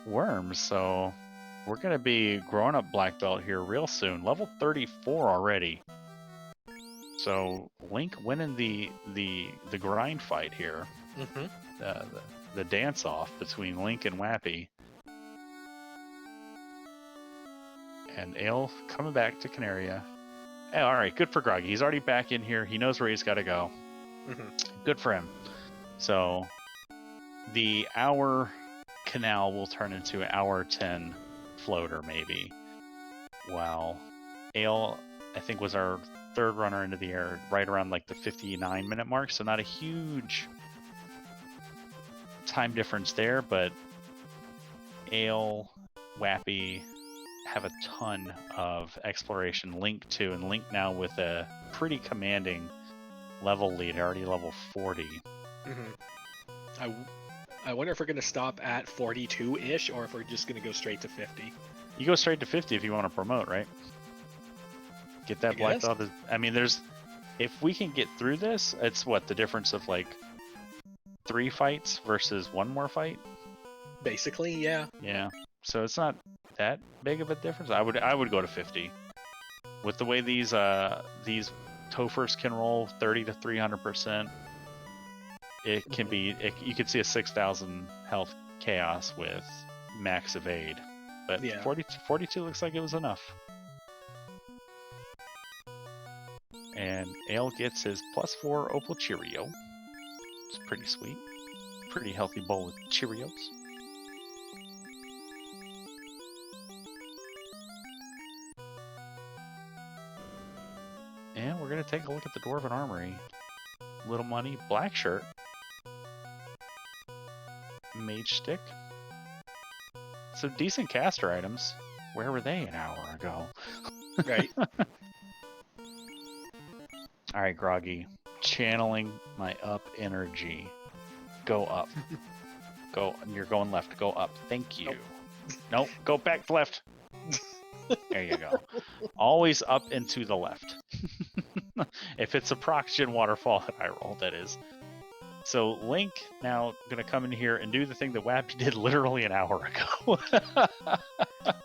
Worms, so we're gonna be growing up black belt here real soon. Level 34 already. So Link winning the grind fight here. The dance off between Link and Wappy. And Ale coming back to Canaria. Hey, alright, good for Groggy. He's already back in here. He knows where he's got to go. Good for him. So the hour canal will turn into an hour 10 floater maybe. Wow. Ale, I think, was our third runner into the air right around like the 59-minute mark, so not a huge time difference there, but Ale, Wappy have a ton of exploration. Link too, and Link now with a pretty commanding level lead, already level 40. I wonder if we're going to stop at 42-ish, or if we're just going to go straight to 50. You go straight to 50 if you want to promote, right? Get that black belt. I mean, if we can get through this, it's what, the difference of like 3 fights versus 1 more fight? Basically, yeah. Yeah. So it's not that big of a difference. I would go to 50. With the way these Tophers can roll 30 to 300%, it can be. You could see a 6,000 health chaos with max evade, but yeah. 42 looks like it was enough. And Ale gets his +4 Opal Cheerio. It's pretty sweet. Pretty healthy bowl of Cheerios. And we're going to take a look at the Dwarven Armory. Little money, black shirt. mage stick. So decent caster items. Where were they an hour ago? Right. All right, Groggy. Channeling my up energy. Go up. Go. You're going left. Go up. Thank you. Nope. Go back to left. There you go. Always up and to the left. If it's a Proxgen waterfall that I roll, that is. So Link now gonna come in here and do the thing that Wappy did literally an hour ago.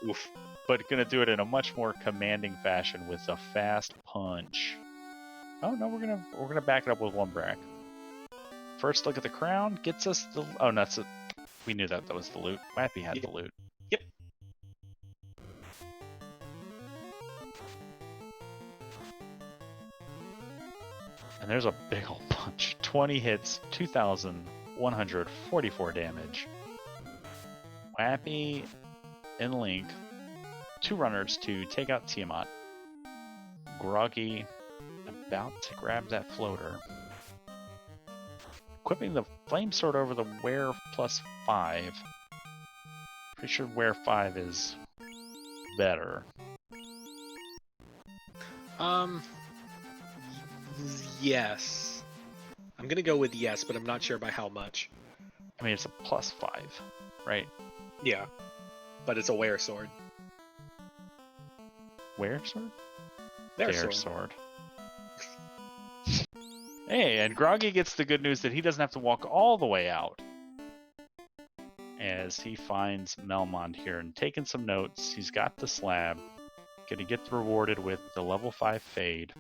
Oof. But gonna do it in a much more commanding fashion with a fast punch. Oh no, we're gonna back it up with one brack. First look at the crown gets us the. Oh, no, that's it. We knew that was the loot. Wappy had the loot. Yep. And there's a big old punch. 20 hits, 2,144 damage. Wappy and Link, 2 runners to take out Tiamat. Groggy about to grab that floater. Equipping the flame sword over the wear +5. Pretty sure wear 5 is better. Yes. I'm gonna go with yes, but I'm not sure by how much. I mean, it's a +5, right? Yeah. But it's a wear sword. Wear sword? Their Their sword. sword. Hey, and Groggy gets the good news that he doesn't have to walk all the way out. As he finds Melmond here and taking some notes. He's got the slab. Gonna get rewarded with the level 5 fade.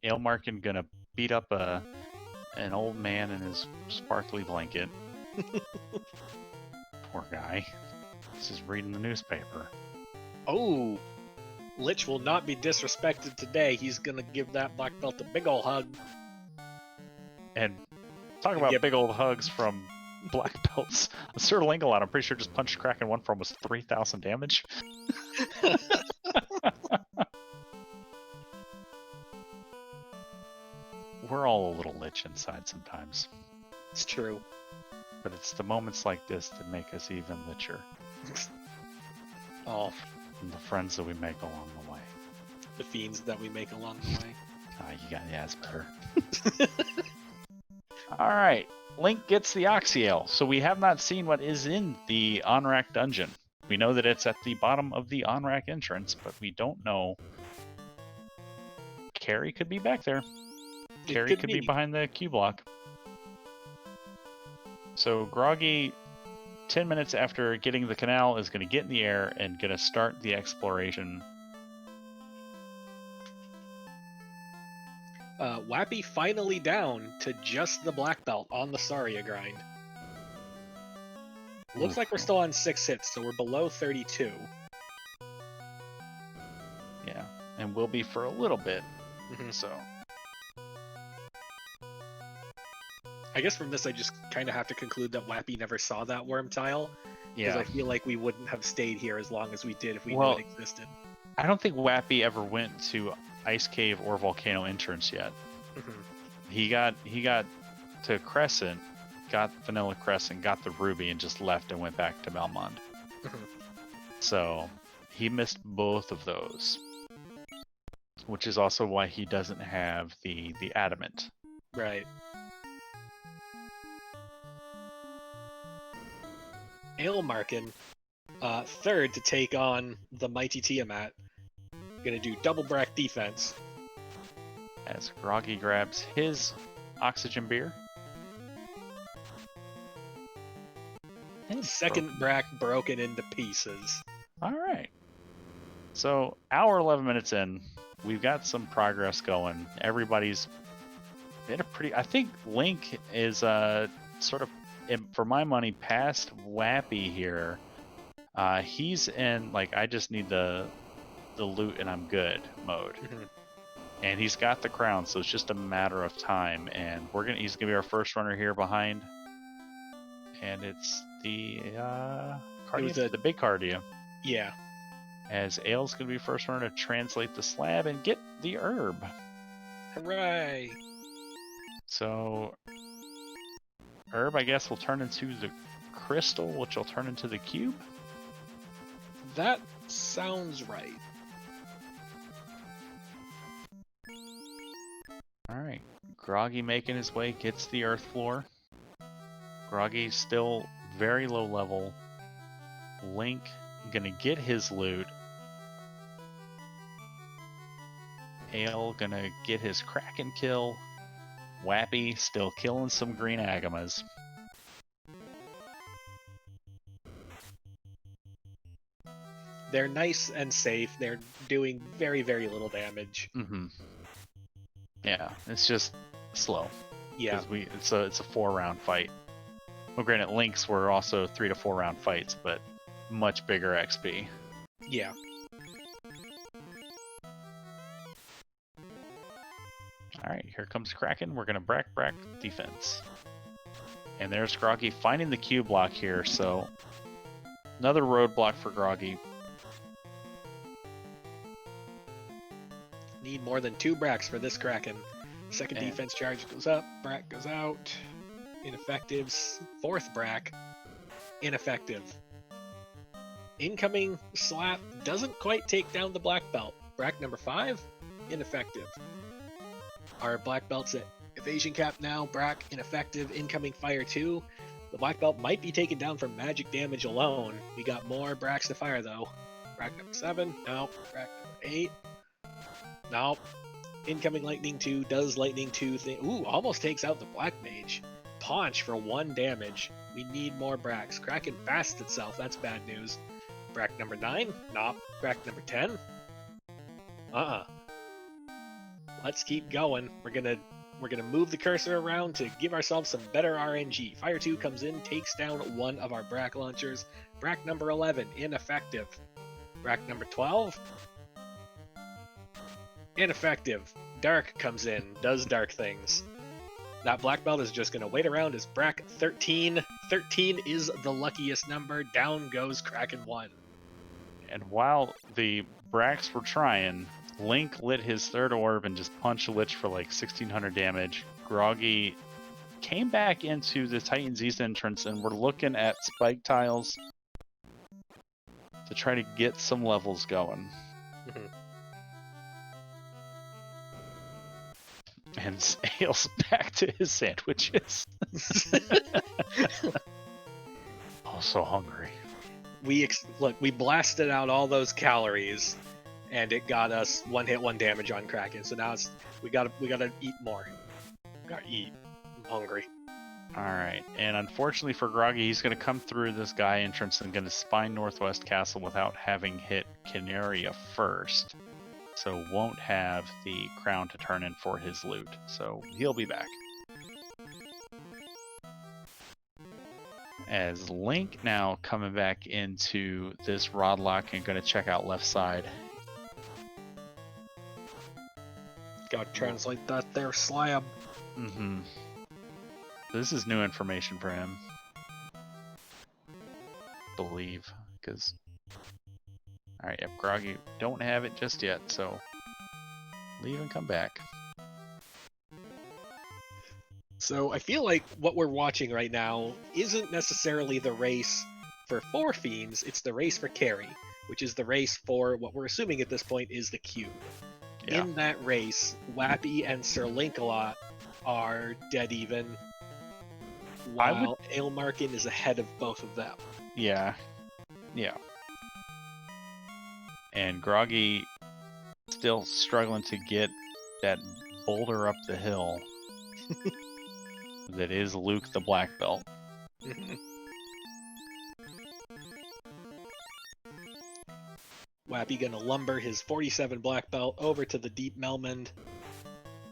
Ailmarkin gonna beat up an old man in his sparkly blanket. Poor guy. He's just reading the newspaper. Oh! Lich will not be disrespected today. He's gonna give that black belt a big ol' hug. And talk about big old hugs from black belts. Sir Lingalot, I'm pretty sure just punched Kraken one for almost 3,000 damage. We're all a little lich inside sometimes. It's true. But it's the moments like this that make us even licher. Oh, And the friends that we make along the way. the fiends that we make along the way. You got that's better. Alright, Link gets the Oxyale. So we have not seen what is in the Onrak dungeon. We know that it's at the bottom of the Onrak entrance, but we don't know. Carrie could be back there. Carrie could be behind the Q block. So Groggy, 10 minutes after getting the canal, is going to get in the air and going to start the exploration. Wappy finally down to just the black belt on the Saria grind. Looks like we're still on 6 hits, so we're below 32. Yeah, and will be for a little bit. So I guess from this I just kind of have to conclude that Wappy never saw that worm tile. Because yeah, I feel like we wouldn't have stayed here as long as we did if we knew it existed. I don't think Wappy ever went to Ice Cave or Volcano entrance yet. He got to Crescent, got Vanilla Crescent, got the Ruby, and just left and went back to Melmond. So he missed both of those, which is also why he doesn't have the Adamant. Right. Ailmarkin, third to take on the mighty Tiamat. Gonna do double brack defense. As Groggy grabs his oxygen beer. And second brack broken into pieces. Alright. So, hour 11 minutes in, we've got some progress going. Everybody's in a pretty... I think Link is sort of, for my money, past Wappy here. He's in, like, I just need the loot and I'm good mode. And he's got the crown, so it's just a matter of time. And he's gonna be our first runner here behind. And it's the the big Cardia. Yeah. As Ale's gonna be first runner to translate the slab and get the herb. Hooray! So herb, I guess, will turn into the crystal, which will turn into the cube. That sounds right. Alright. Groggy making his way, gets the earth floor. Groggy's still very low level. Link gonna get his loot. Ale gonna get his Kraken kill. Wappy still killing some green Agamas. They're nice and safe. They're doing very, very little damage. Mm-hmm. Yeah, it's just slow. Yeah. It's a 4-round fight. Well, granted, Links were also 3 to 4 round fights, but much bigger XP. Yeah. Alright, here comes Kraken. We're gonna brack defense. And there's Groggy finding the Q block here, so another roadblock for Groggy. Need more than 2 bracks for this Kraken. Second defense charge goes up, brack goes out. Ineffective. 4th brack. Ineffective. Incoming slap doesn't quite take down the black belt. Brack number 5. Ineffective. Our black belt's at evasion cap now. Brack ineffective. Incoming fire 2. The black belt might be taken down from magic damage alone. We got more bracks to fire though. Brack number 7. No. Brack number 8. No. Incoming lightning 2 does lightning 2 thing. Ooh, almost takes out the black mage. Paunch for 1 damage. We need more bracks. Kraken fasts itself. That's bad news. Brack number 9. Nope. Brack number 10. Let's keep going. We're gonna move the cursor around to give ourselves some better RNG. Fire 2 comes in, takes down 1 of our brack launchers. Brack number 11, ineffective. Brack number 12, ineffective. Dark comes in, does dark things. That black belt is just gonna wait around as brack 13. 13 is the luckiest number. Down goes Kraken 1. And while the bracks were trying, Link lit his 3rd orb and just punched a Lich for like 1600 damage. Groggy came back into the Titan's East entrance, and we're looking at spike tiles to try to get some levels going. And Ale's back to his sandwiches. Oh, so hungry. We blasted out all those calories, and it got us 1 hit, 1 damage on Kraken. So now we gotta eat more. Gotta eat. I'm hungry. Alright, and unfortunately for Groggy, he's gonna come through this guy entrance and gonna spine Northwest Castle without having hit Canaria first. So won't have the crown to turn in for his loot. So he'll be back. As Link now coming back into this rod lock and gonna check out left side. Gotta translate that there slab. Mm-hmm. This is new information for him. Believe, because... Alright, yep, Groggy don't have it just yet, so leave and come back. So I feel like what we're watching right now isn't necessarily the race for 4 Fiends, it's the race for carry, which is the race for what we're assuming at this point is the cube. Yeah. In that race, Wappy and Sir Link-a-Lot are dead even, while Ailmarkin is ahead of both of them. Yeah. Yeah. And Groggy still struggling to get that boulder up the hill that is Luke the Black Belt. Wappy gonna lumber his 47 black belt over to the Deep Melmond,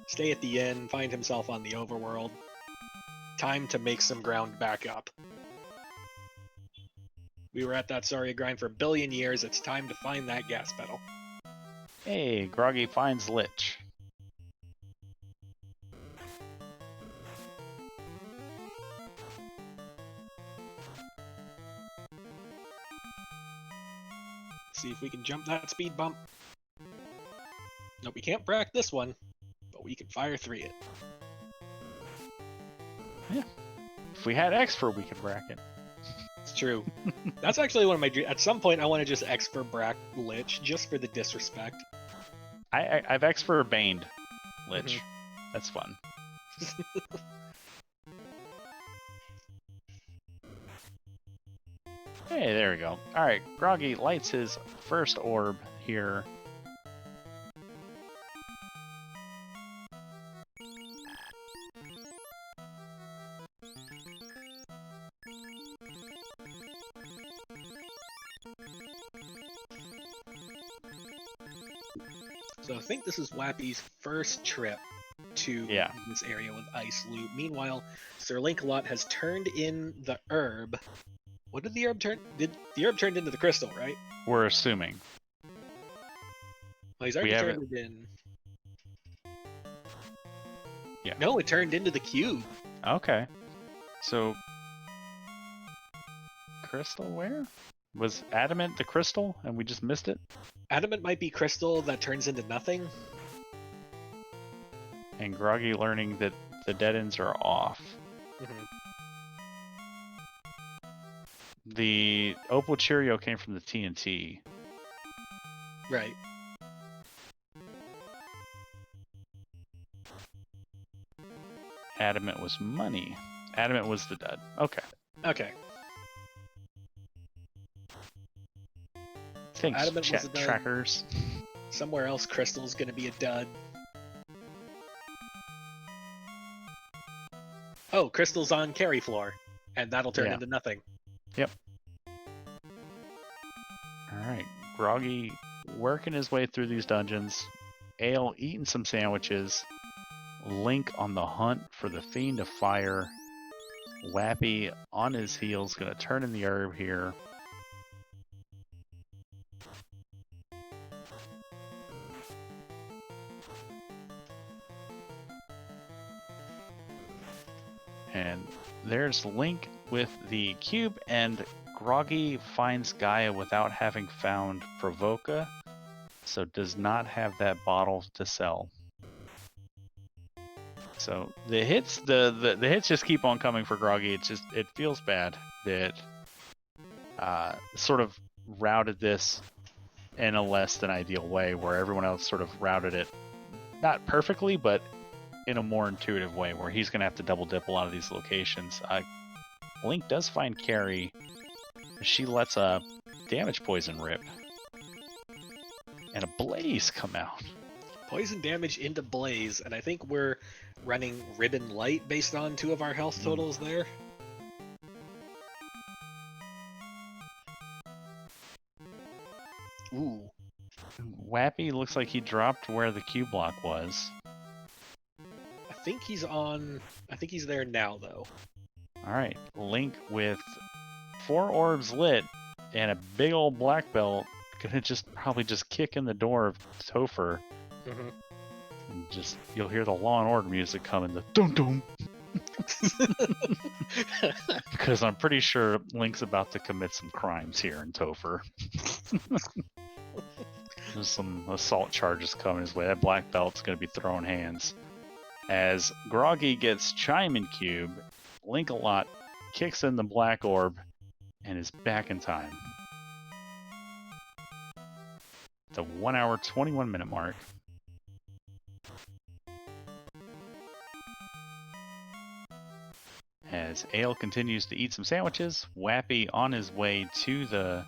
stay at the inn, find himself on the overworld. Time to make some ground back up. We were at that Saria grind for a billion years, it's time to find that gas pedal. Hey, Groggy finds Lich. See if we can jump that speed bump. Nope, we can't brack this one, but we can fire 3 it. Yeah. we had X for Weekend Bracket. It's true. That's actually one of my dreams. At some point, I want to just X for Lich, just for the disrespect. I've X for Baned Lich. That's fun. Hey, there we go. Alright, Groggy lights his first orb here. So I think this is Wappy's first trip to this area with Ice Loot. Meanwhile, Sir Link-a-Lot has turned in the herb. What did the herb turn? Did the herb turned into the crystal, right? We're assuming. Well, he's already turned it in. Yeah. No, it turned into the cube. Okay. So, crystal where? Was adamant the crystal and we just missed it? Adamant might be crystal that turns into nothing. And Groggy learning that the dead ends are off. The Opal Cheerio came from the TNT. Right. Adamant was money. Adamant was the dud. Okay. Okay. Thanks, Adamant chat was a dud. trackers. Somewhere else, crystal's gonna be a dud. Oh, crystal's on carry floor, and that'll turn into nothing. Yep. Alright, Groggy working his way through these dungeons. Ale eating some sandwiches. Link on the hunt for the Fiend of Fire. Wappy on his heels, gonna turn in the herb here. And there's Link with the cube, and Groggy finds Gaia without having found Provoca, so does not have that bottle to sell. So the hits, the hits just keep on coming for Groggy. It feels bad that sort of routed this in a less than ideal way, where everyone else sort of routed it not perfectly, but in a more intuitive way, where he's going to have to double dip a lot of these locations. Link does find Carrie. She lets a damage poison rip. And a blaze come out. Poison damage into blaze, and I think we're running ribbon light based on 2 of our health totals there. Ooh. Wappy looks like he dropped where the Q block was. I think he's there now, though. Alright, Link with 4 orbs lit and a big old black belt, gonna probably just kick in the door of Topher. And you'll hear the Law and Order music coming, the dum dum. Because I'm pretty sure Link's about to commit some crimes here in Topher. There's some assault charges coming his way. That black belt's gonna be throwing hands. As Groggy gets Chime Cube, Link-a-Lot kicks in the black orb and is back in time. The 1 hour, 21 minute mark. As Ale continues to eat some sandwiches, Wappy on his way to the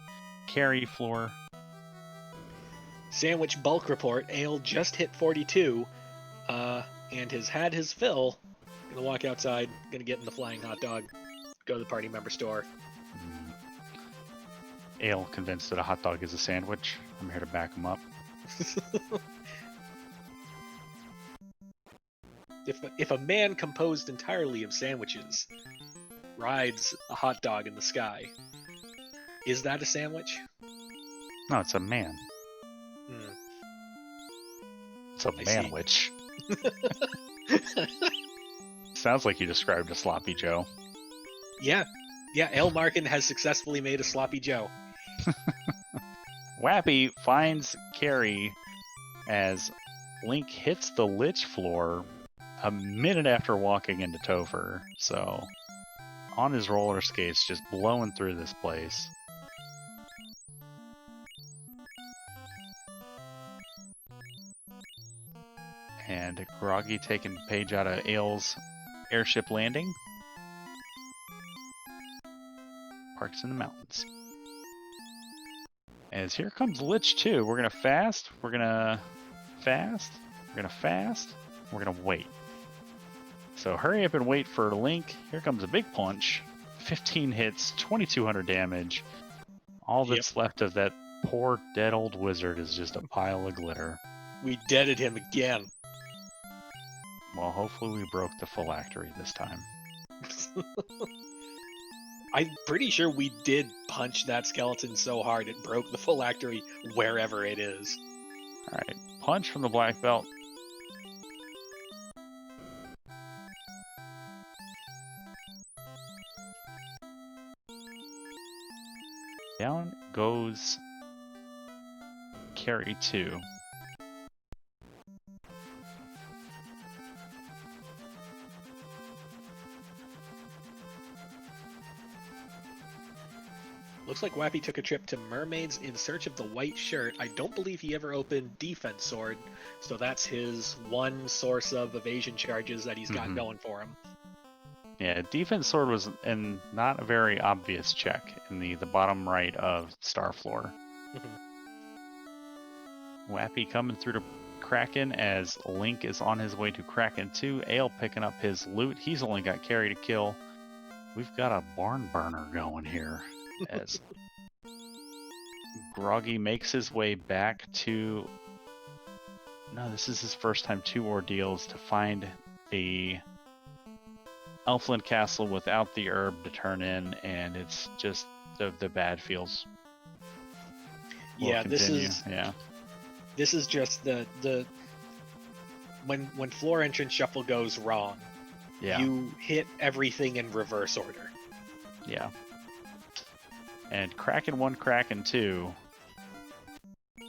carry floor. Sandwich bulk report, Ale just hit 42, and has had his fill. Gonna walk outside, gonna get in the flying hot dog, go to the party member store. Ale convinced that a hot dog is a sandwich. I'm here to back him up. If a man composed entirely of sandwiches rides a hot dog in the sky, is that a sandwich? No, it's a man. It's a manwich. Sounds like you described a sloppy Joe. Yeah. Ale Markin has successfully made a sloppy Joe. Wappy finds Carrie as Link hits the Lich floor a minute after walking into Topher. So on his roller skates, just blowing through this place. And Groggy taking the page out of Ale's airship landing. Parks in the mountains. As here comes Lich too. We're gonna fast. We're gonna fast. We're gonna fast. We're gonna wait. So hurry up and wait for Link. Here comes a big punch. 15 hits, 2200 damage. All that's left of that poor dead old wizard is just a pile of glitter. We deaded him again. Well, hopefully we broke the phylactery this time. I'm pretty sure we did punch that skeleton so hard it broke the phylactery wherever it is. Alright, punch from the black belt. Down goes carry 2. Looks like Wappy took a trip to Mermaids in search of the white shirt. I don't believe he ever opened Defense Sword, so that's his one source of evasion charges that he's got going for him. Yeah, Defense Sword was in not a very obvious check in the bottom right of Starfloor. Wappy coming through to Kraken as Link is on his way to Kraken 2. Ale picking up his loot. He's only got carry to kill. We've got a barn burner going here. As Groggy makes his way back to... No, this is his first time 2 ordeals to find the Elfland Castle without the herb to turn in, and it's just the bad feels. Yeah, continue. This is just the when floor entrance shuffle goes wrong, you hit everything in reverse order. Yeah. And Kraken 1, Kraken 2.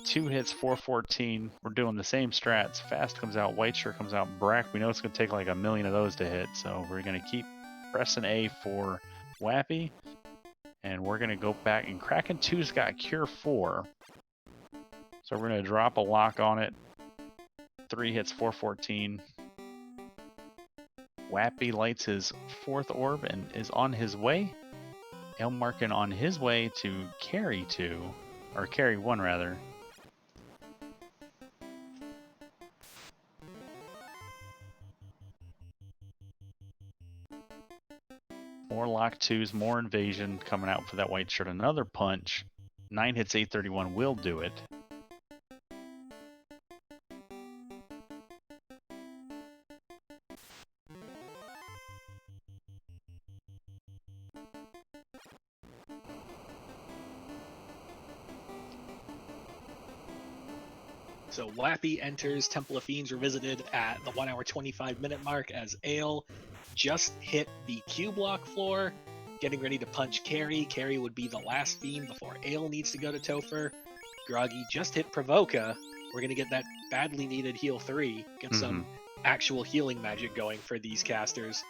2 hits, 414. We're doing the same strats. Fast comes out, White Shirt comes out, Brack. We know it's going to take like a million of those to hit, so we're going to keep pressing A for Wappy. And we're going to go back, and Kraken 2's got Cure 4. So we're going to drop a lock on it. 3 hits, 414. Wappy lights his 4th orb and is on his way. Elmarkin on his way to carry 2, or carry 1 rather. More lock 2s, more invasion coming out for that white shirt. Another punch. 9 hits, 831 will do it. So Wappy enters Temple of Fiends Revisited at the 1 hour 25 minute mark as Ale just hit the Q block floor, getting ready to punch Carrie. Carrie would be the last fiend before Ale needs to go to Topher. Groggy just hit Provoka. We're going to get that badly needed heal 3, get some actual healing magic going for these casters.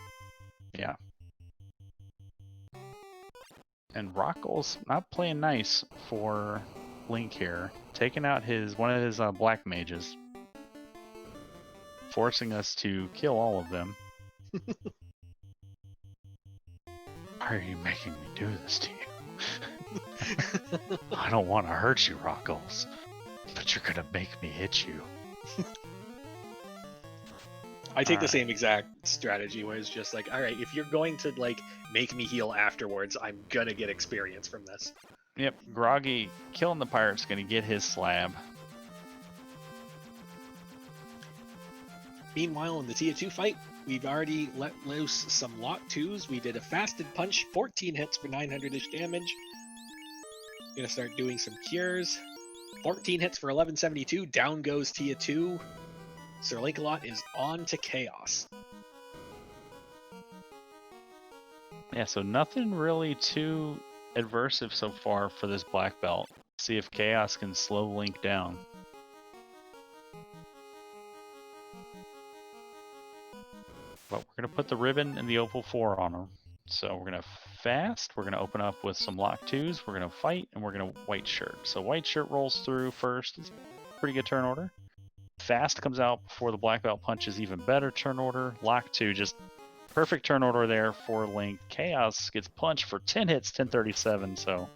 Yeah. And Rockle's not playing nice for Link here, taking out one of his black mages, forcing us to kill all of them. Why are you making me do this to you? I don't want to hurt you, Rockles, but you're gonna make me hit you. I take the same exact strategy where it's just like, all right, if you're going to like make me heal afterwards, I'm gonna get experience from this. Yep, Groggy killing the pirate's gonna get his slab. Meanwhile, in the Tier 2 fight, we've already let loose some Lock 2s. We did a fasted punch, 14 hits for 900-ish damage. Gonna start doing some cures. 14 hits for 1172. Down goes Tier 2. Sir Lancelot is on to Chaos. Yeah, so nothing really too adversive so far for this black belt. See if Chaos can slow Link down. But we're going to put the ribbon and the Opal 4 on him. So we're gonna fast. We're gonna open up with some lock twos. We're gonna fight, and we're gonna white shirt. So white shirt rolls through first. It's a pretty good turn order. Fast comes out before the black belt punches. Even better turn order. Lock two, just perfect turn order there for Link. Chaos gets punched for 10 hits, 1037. So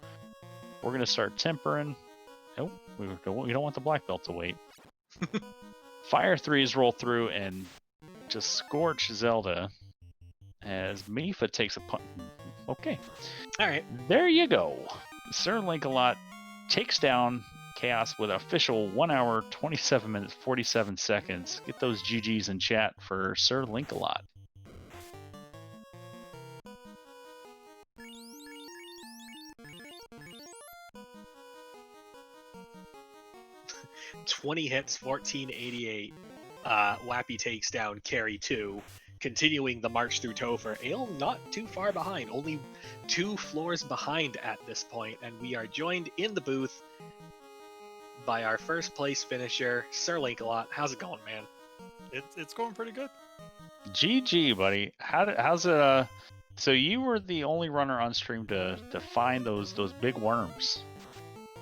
we're gonna start tempering. Nope, we don't want the black belt to wait. Fire threes roll through and just scorch Zelda as Mifa takes a punch. Okay. All right. There you go. Sir Link-a-Lot takes down Chaos with an official 1 hour, 27 minutes, 47 seconds. Get those GGs in chat for Sir Link-a-Lot. "20 hits, 1488. Wappy takes down Carry 2, continuing the march through Topher. Ale not too far behind, only 2 floors behind at this point, and we are joined in the booth by our first place finisher, Sir Link-a-Lot. How's it going, man? It's going pretty good. GG, buddy. How's it? So you were the only runner on stream to find those big worms.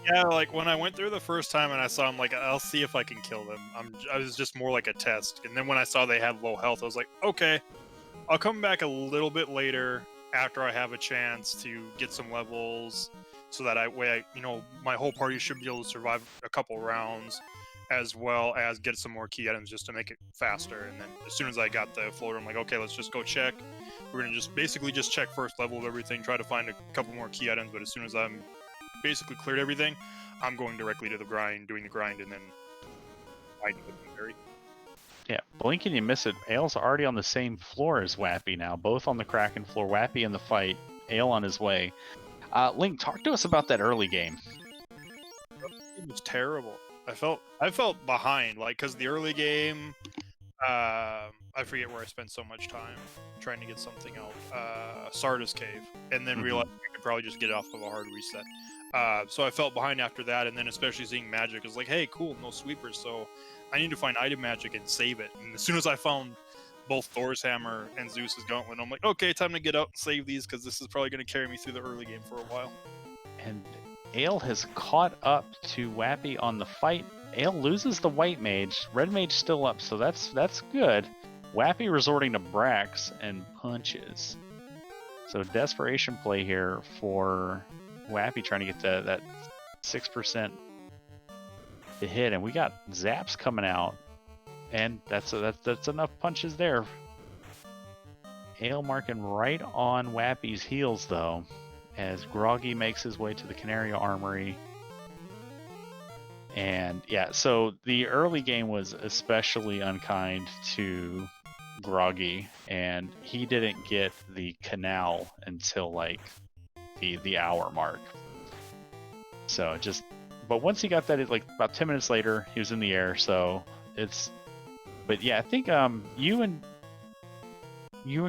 Yeah, like when I went through the first time and I saw them, like I'll see if I can kill them. I was just more like a test, and then when I saw they had low health, I was like, okay, I'll come back a little bit later after I have a chance to get some levels, so that my whole party should be able to survive a couple rounds, as well as get some more key items just to make it faster. And then as soon as I got the floater, I'm like, okay, let's just go check. We're gonna just basically just check first level of everything, try to find a couple more key items, but as soon as I'm basically cleared everything, I'm going directly to the grind, doing the grind, and then fighting with Barry. Yeah, blink and you miss it. Ale's already on the same floor as Wappy now, both on the Kraken floor. Wappy in the fight, Ale on his way. Link, talk to us about that early game. It was terrible. I felt behind, like, because the early game, I forget where I spent so much time trying to get something out, Sardis Cave, and then realized I could probably just get it off of a hard reset. So I felt behind after that, and then especially seeing magic is like, hey, cool, no sweepers, so I need to find item magic and save it. And as soon as I found both Thor's hammer and Zeus's gauntlet, I'm like, okay, time to get out and save these, because this is probably going to carry me through the early game for a while. And Ale has caught up to Wappy on the fight. Ale loses the white mage. Red mage still up, so that's good. Wappy resorting to Brax and punches. So desperation play here for Wappy trying to get that 6% to hit, and we got zaps coming out, and that's enough punches there. Ale marking right on Wappy's heels though, as Groggy makes his way to the Canaria Armory. And yeah, so the early game was especially unkind to Groggy, and he didn't get the canal until like the hour mark. So but once he got that, like about 10 minutes later, he was in the air. So but yeah, I think you and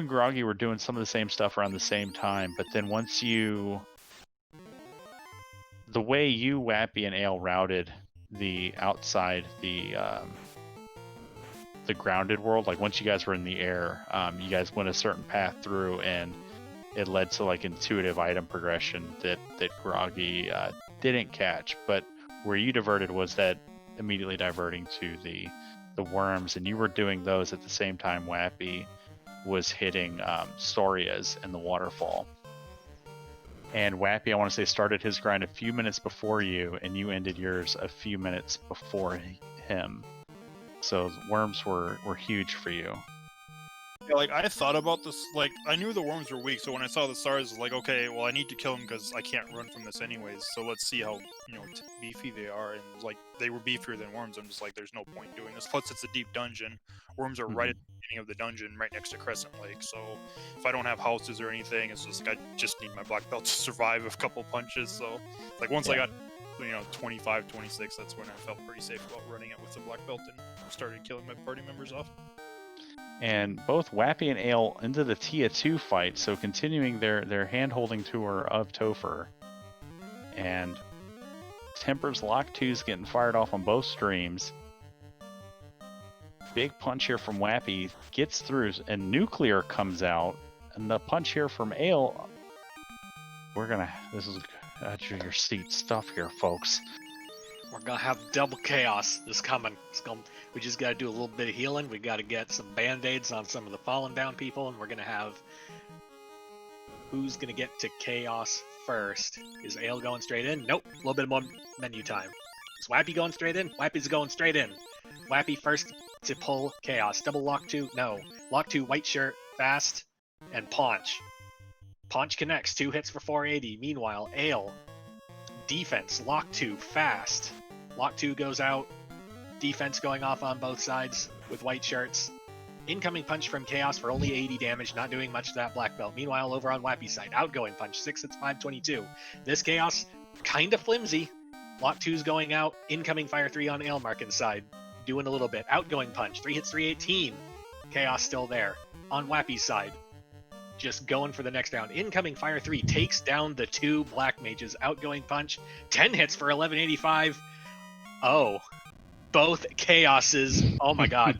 Groggy were doing some of the same stuff around the same time. But then the way you, Wappy, and Ale routed the outside, the grounded world, like once you guys were in the air, you guys went a certain path through, and it led to like intuitive item progression that Groggy didn't catch. But where you diverted was that immediately diverting to the worms, and you were doing those at the same time Wappy was hitting Storias in the waterfall. And Wappy, I want to say, started his grind a few minutes before you, and you ended yours a few minutes before him. So worms were huge for you. Yeah, like I thought about this, like I knew the worms were weak, so when I saw the stars, I was like, okay, well I need to kill them because I can't run from this anyways. So let's see how beefy they are, and like they were beefier than worms. I'm just like, there's no point doing this. Plus, it's a deep dungeon. Worms are right at the beginning of the dungeon, right next to Crescent Lake. So if I don't have houses or anything, it's just like I just need my black belt to survive a couple punches. So like once I got 25, 26, that's when I felt pretty safe about running it with the black belt and started killing my party members off. And both Wappy and Ale into the Tia 2 fight, so continuing their hand-holding tour of Topher. And Temper's Lock 2's getting fired off on both streams. Big punch here from Wappy, gets through, and Nuclear comes out And the punch here from Ale. This is at your seat stuff here, folks. We're gonna have double chaos is coming. We just gotta do a little bit of healing. We gotta get some band-aids on some of the fallen down people, and we're gonna have who's gonna get to chaos first. Is Ale going straight in? Nope. A little bit more menu time. Is Wappy going straight in? Wappy's going straight in. Wappy first to pull chaos. Double lock 2? No. Lock 2, white shirt, fast, and Paunch. Paunch connects, 2 hits for 480. Meanwhile, Ale, defense, lock 2, fast. Lock 2 goes out. Defense going off on both sides with white shirts. Incoming punch from Chaos for only 80 damage, not doing much to that black belt. Meanwhile, over on Wappy's side, outgoing punch, 6 hits, 522. This Chaos, kind of flimsy. Lock 2's going out. Incoming fire 3 on Ailmarkin's side, doing a little bit. Outgoing punch, 3 hits, 318. Chaos still there. On Wappy's side, just going for the next round. Incoming fire 3 takes down the 2 black mages. Outgoing punch, 10 hits for 1185. Oh, both Chaoses. Oh my god.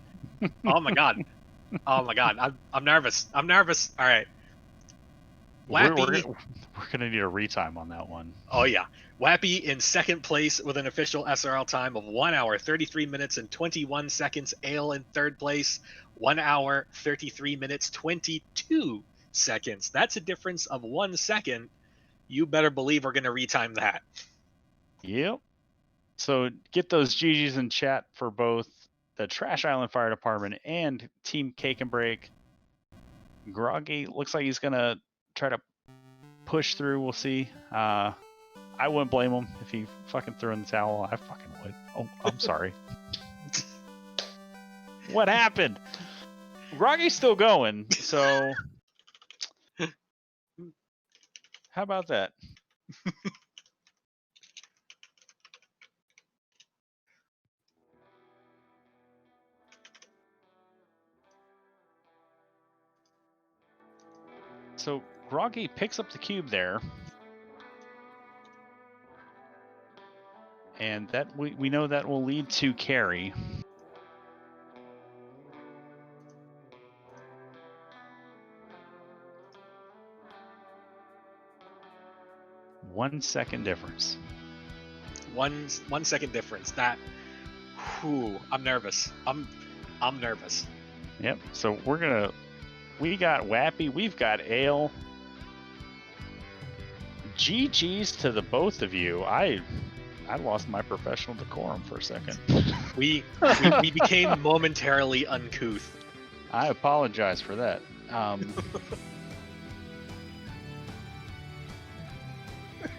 Oh my god. Oh my god. I'm nervous. I'm nervous. All right. Wappy. We're gonna need a retime on that one. Oh yeah. Wappy in second place with an official SRL time of 1 hour, 33 minutes, and 21 seconds. Ale in third place, 1 hour, 33 minutes, 22 seconds. That's a difference of 1 second. You better believe we're going to retime that. Yep. So get those GGs in chat for both the Trash Island Fire Department and Team Cake and Break. Groggy looks like he's going to try to push through. We'll see. I wouldn't blame him if he fucking threw in the towel. I fucking would. Oh, I'm sorry. What happened? Groggy's still going, so how about that? So Groggy picks up the cube there. And that we know that will lead to carry. One second difference. One second difference. That. Whew, I'm nervous. I'm nervous. Yep. So we got Wappy, we've got Ale. GG's to the both of you. I lost my professional decorum for a second. We became momentarily uncouth. I apologize for that.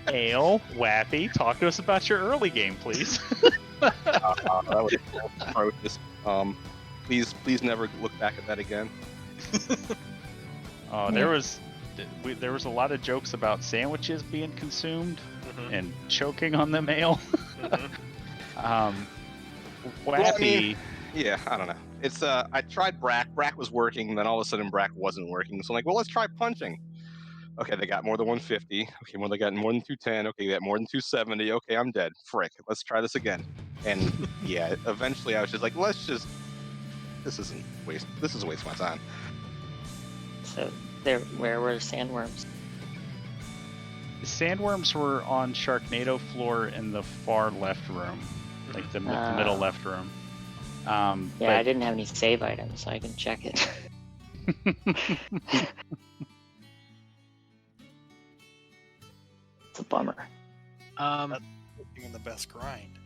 Ale, Wappy, talk to us about your early game, please. That was atrocious. Please never look back at that again. There was a lot of jokes about sandwiches being consumed and choking on them, Ale. Wappy. Well, I mean, yeah, I don't know. It's I tried Brack. Brack was working, and then all of a sudden Brack wasn't working. So I'm like, well, let's try punching. Okay, they got more than 150. Okay, well, they got more than 210. Okay, they got more than 270. Okay, I'm dead. Frick. Let's try this again. And yeah, eventually I was just like, this is a waste of my time. So where were sandworms? Sandworms were on Sharknado floor in the far left room, like the middle left room. I didn't have any save items, so I can check it. It's a bummer. In the best grind.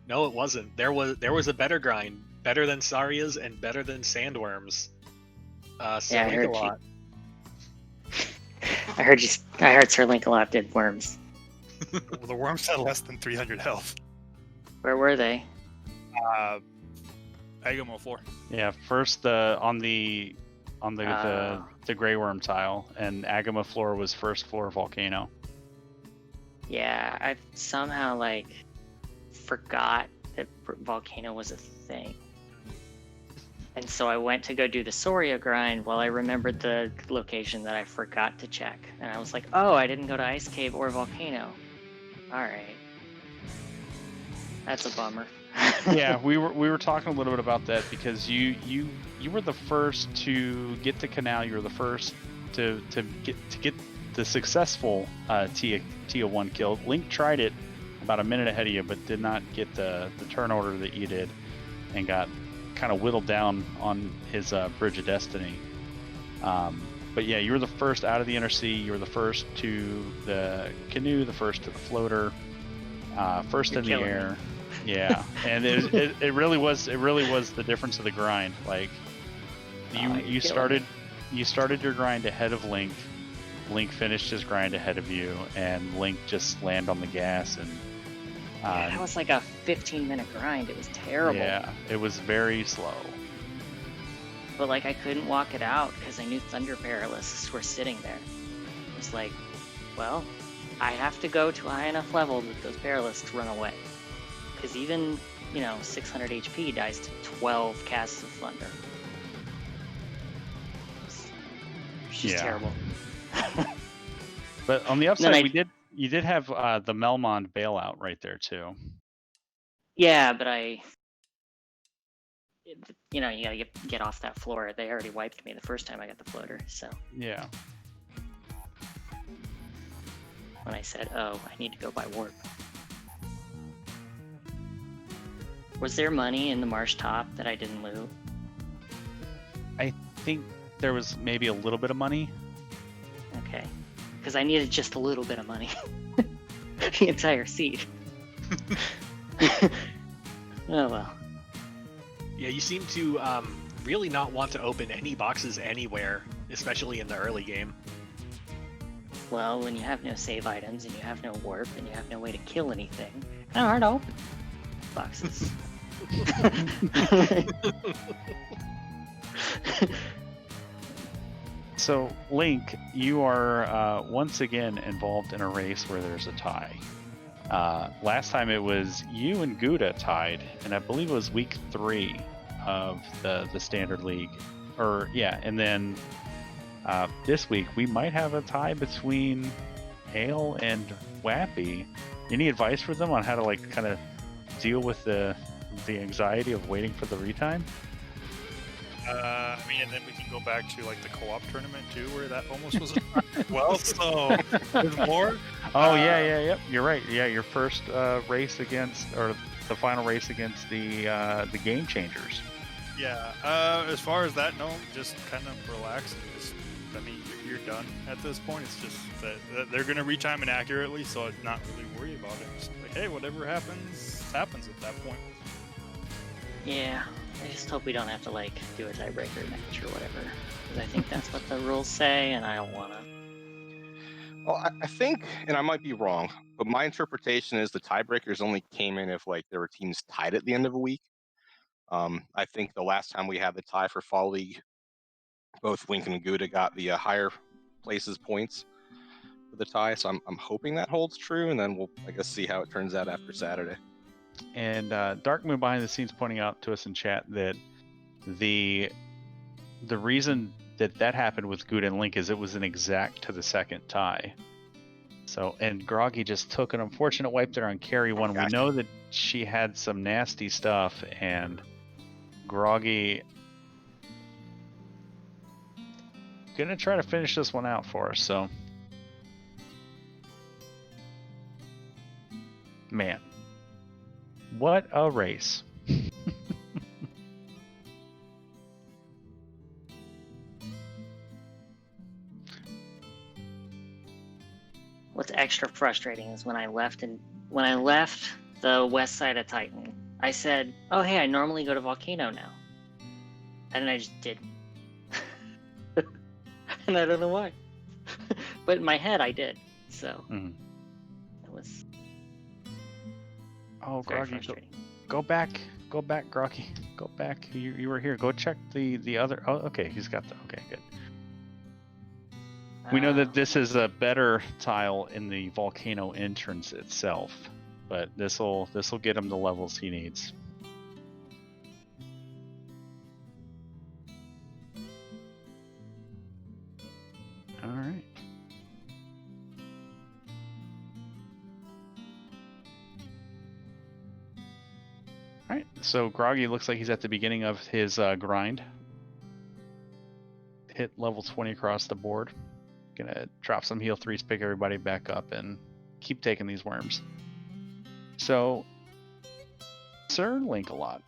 No, it wasn't. There was a better grind, better than Saria's and better than Sandworms. Yeah, I heard you. I heard Sir Link-a-Lot did worms. The worms had less than 300 health. Where were they? Agamo floor. Yeah, first on the Grey Worm tile, and Agama floor was first floor Volcano. Yeah, I somehow forgot that Volcano was a thing. And so I went to go do the Soria grind while I remembered the location that I forgot to check. And I was like, oh, I didn't go to Ice Cave or Volcano. Alright. That's a bummer. Yeah, we were talking a little bit about that because you were the first to get to Canal, you were the first to get the successful Tia 1 kill. Link tried it about a minute ahead of you, but did not get the turn order that you did, and got kind of whittled down on his Bridge of Destiny. But yeah, you were the first out of the inner sea. You were the first to the canoe, the first to the floater, first in the air. Yeah, and it really was the difference of the grind. Like you started your grind ahead of Link. Link finished his grind ahead of you, and Link just slammed on the gas. And that was like a 15-minute grind. It was terrible. Yeah, it was very slow. But like I couldn't walk it out because I knew Thunder Paralysks were sitting there. It was like, well, I have to go to a high enough level that those Paralysks run away. Because even, 600 HP dies to 12 casts of Thunder. It's just terrible. But on the upside, you did have the Melmond bailout right there too. Yeah, but you gotta get off that floor. They already wiped me the first time I got the floater, so. Yeah. When I said, oh, I need to go buy warp. Was there money in the marsh top that I didn't loot? I think there was maybe a little bit of money. Okay. Because I needed just a little bit of money. The entire seed. Oh well. Yeah, you seem to really not want to open any boxes anywhere, especially in the early game. Well, when you have no save items and you have no warp and you have no way to kill anything, kind of hard to open boxes. So, Link, you are once again involved in a race where there's a tie. Last time it was you and Gouda tied, and I believe it was week 3 of the Standard League. And then this week we might have a tie between Ale and Wappy. Any advice for them on how to kind of deal with the anxiety of waiting for the retime? And then we can go back to the co-op tournament too, where that almost was a tie as well. So there's more. Oh yeah. You're right. Yeah, your first race against, or the final race against the Game Changers. Yeah. As far as that, no, just kind of relax and just. You're done at this point. It's just that they're gonna retime it accurately, so I'm not really worried about it. Just hey, whatever happens at that point. Yeah. I just hope we don't have to do a tiebreaker match or whatever, because I think that's what the rules say, and I don't want to. Well, I think, and I might be wrong, but my interpretation is the tiebreakers only came in if there were teams tied at the end of a week. I think the last time we had the tie for Fall League, both Link and Gouda got the higher places points for the tie, so I'm hoping that holds true, and then we'll see how it turns out after Saturday. And Dark Moon behind the scenes pointing out to us in chat that the reason that happened with Gouda and Link is it was an exact to the second tie. So, and Groggy just took an unfortunate wipe there on Carry 1. We know that she had some nasty stuff, and Groggy gonna try to finish this one out for us. So, man. What a race. What's extra frustrating is when I left the west side of Titan, I said, oh hey, I normally go to Volcano now. And then I just didn't. And I don't know why. But in my head I did. So it was Groggy, go back, Groggy, go back. You were here. Go check the other. Oh, okay, he's got okay, good. We know that this is a better tile in the volcano entrance itself, but this'll get him the levels he needs. All right. Alright, so Groggy looks like he's at the beginning of his grind. hit level 20 across the board. Gonna drop some heal 3s, pick everybody back up, and keep taking these worms. So, Sir Link-a-Lot,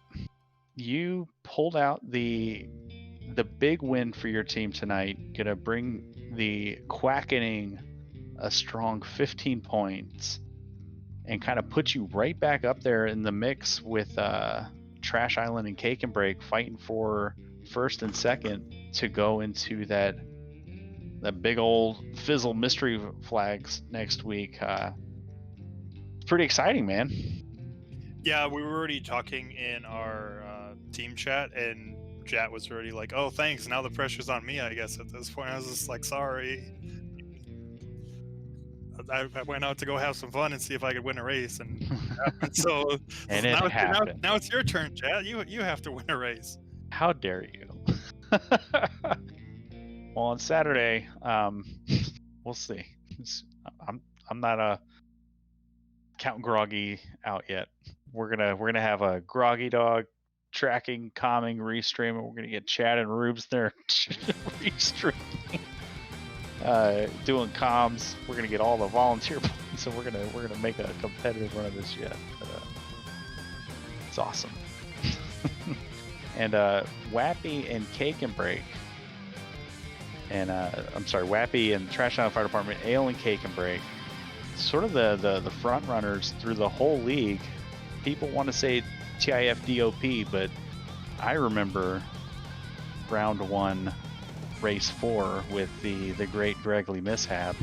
you pulled out the big win for your team tonight. Gonna bring the Quackening a strong 15 points and kind of put you right back up there in the mix with Trash Island and Cake and Break fighting for first and second to go into that big old Fizzle mystery flags next week. It's pretty exciting, man. Yeah, we were already talking in our team chat, and Jat was already like, "Oh, thanks. Now the pressure's on me." I guess at this point, I was just like, "Sorry." I went out to go have some fun and see if I could win a race, and so And it happened. Now it's your turn, Jat. You have to win a race. How dare you? Well, on Saturday, we'll see. I'm not Count Groggy out yet. We're gonna have a Groggy Dog tracking, calming restream, and we're gonna get Chad and Rubes there restreaming, doing comms. We're gonna get all the volunteer points, and we're gonna make a competitive run of this yet. But, it's awesome. And Wappy and Cake and Break, and Wappy and Trash Island Fire Department, Ale and Cake and Break, sort of the front runners through the whole league. People want to say TIF DOP, but I remember round 1, race 4 with the great Gregley mishap.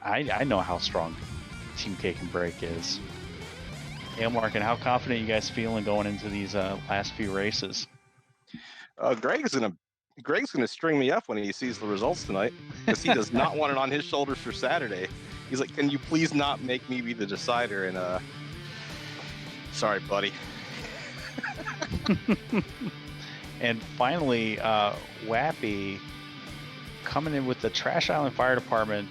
I know how strong Team Cake and Break is. Ale Mark, and how confident you guys feeling going into these last few races? Greg's gonna string me up when he sees the results tonight, because he does not want it on his shoulders for Saturday. He's like, "Can you please not make me be the decider?" And sorry, buddy. And finally, Wappy coming in with the Trash Island Fire Department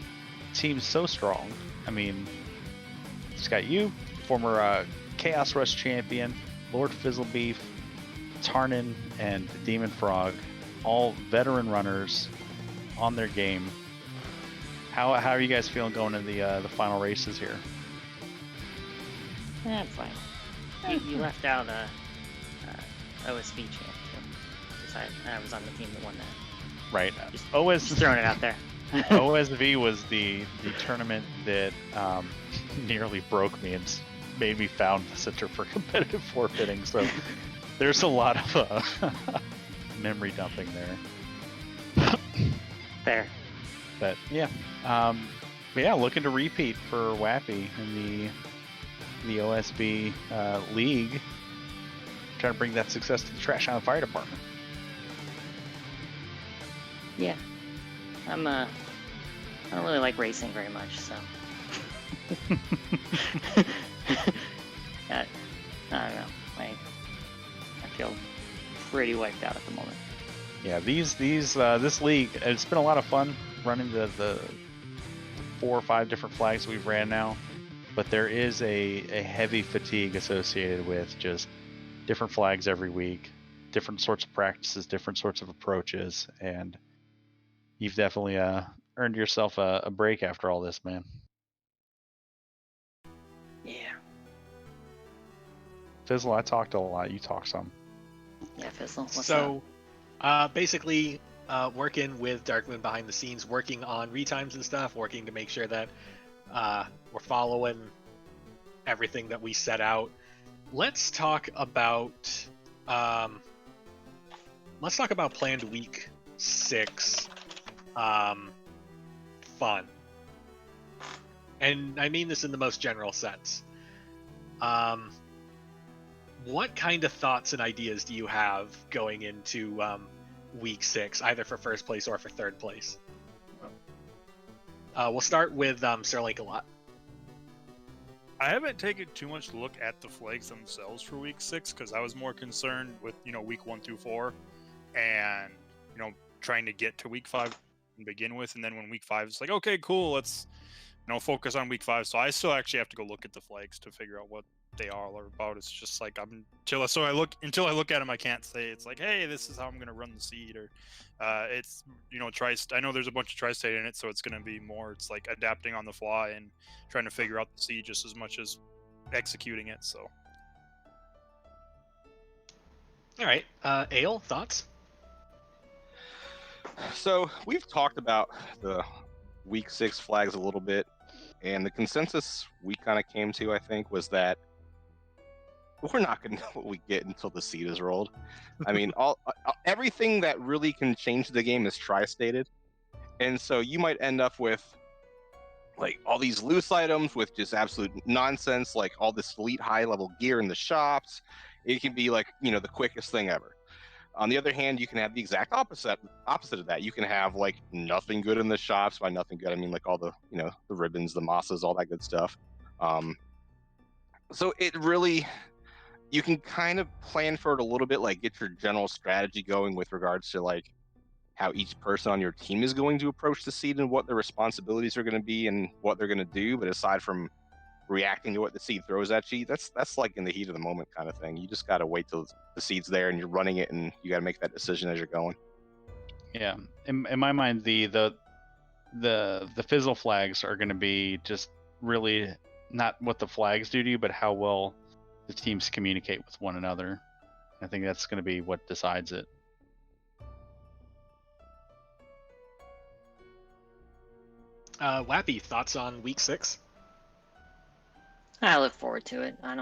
team so strong. I mean, it's got you, former Chaos Rush champion, Lord Fizzlebeef, Tarnin, and Demon Frog, all veteran runners on their game. How are you guys feeling going into the final races here? Yeah, I'm fine. You left out OSV champ too, because I was on the team that won that. Right. Just throwing it out there. OSV was the tournament that nearly broke me and made me found the Center for Competitive Forfeiting. So there's a lot of memory dumping there. Fair. But yeah, looking to repeat for Wappy in the OSB league, trying to bring that success to the Trash Island Fire Department. Yeah, I don't really like racing very much, so I don't know. I feel pretty wiped out at the moment. Yeah, this league, it's been a lot of fun running the 4 or 5 different flags we've ran now, but there is a heavy fatigue associated with just different flags every week, different sorts of practices, different sorts of approaches, and you've definitely earned yourself a break after all this, man. Yeah. Fizzle, I talked a lot. You talk some. Yeah, Fizzle, what's up? Basically, working with Darkmoon behind the scenes, working on retimes and stuff, working to make sure that we're following everything that we set out. Let's talk about planned week 6 fun. And I mean this in the most general sense. What kind of thoughts and ideas do you have going into week 6, either for first place or for third place? We'll start with Sir Link-a-Lot. I haven't taken too much look at the flags themselves for week 6 because I was more concerned with week 1 through 4, and trying to get to week 5 and begin with, and then when week 5 is like, okay, cool, let's focus on week 5. So I still actually have to go look at the flags to figure out what they are about. It's just like until I look at them, I can't say it's like, hey, this is how I'm gonna run the seed, or it's I know there's a bunch of tri-state in it, so it's gonna be more. It's like adapting on the fly and trying to figure out the seed just as much as executing it. So. All right, Ale, thoughts? So we've talked about the week 6 flags a little bit, and the consensus we kind of came to, I think, was that we're not going to know what we get until the seed is rolled. I mean, everything that really can change the game is tri-stated, and so you might end up with like all these loose items with just absolute nonsense, like all this elite high-level gear in the shops. It can be like, the quickest thing ever. On the other hand, you can have the exact opposite of that. You can have like nothing good in the shops. By nothing good, I mean like all the the ribbons, the mosses, all that good stuff. So it really, you can kind of plan for it a little bit, like get your general strategy going with regards to like how each person on your team is going to approach the seed and what their responsibilities are going to be and what they're going to do. But aside from reacting to what the seed throws at you, that's like in the heat of the moment kind of thing. You just got to wait till the seed's there and you're running it, and you got to make that decision as you're going. Yeah, in my mind, the fizzle flags are going to be just really not what the flags do to you, but how well the teams communicate with one another. I think that's going to be what decides it. Wappy, thoughts on week 6? I look forward to it. I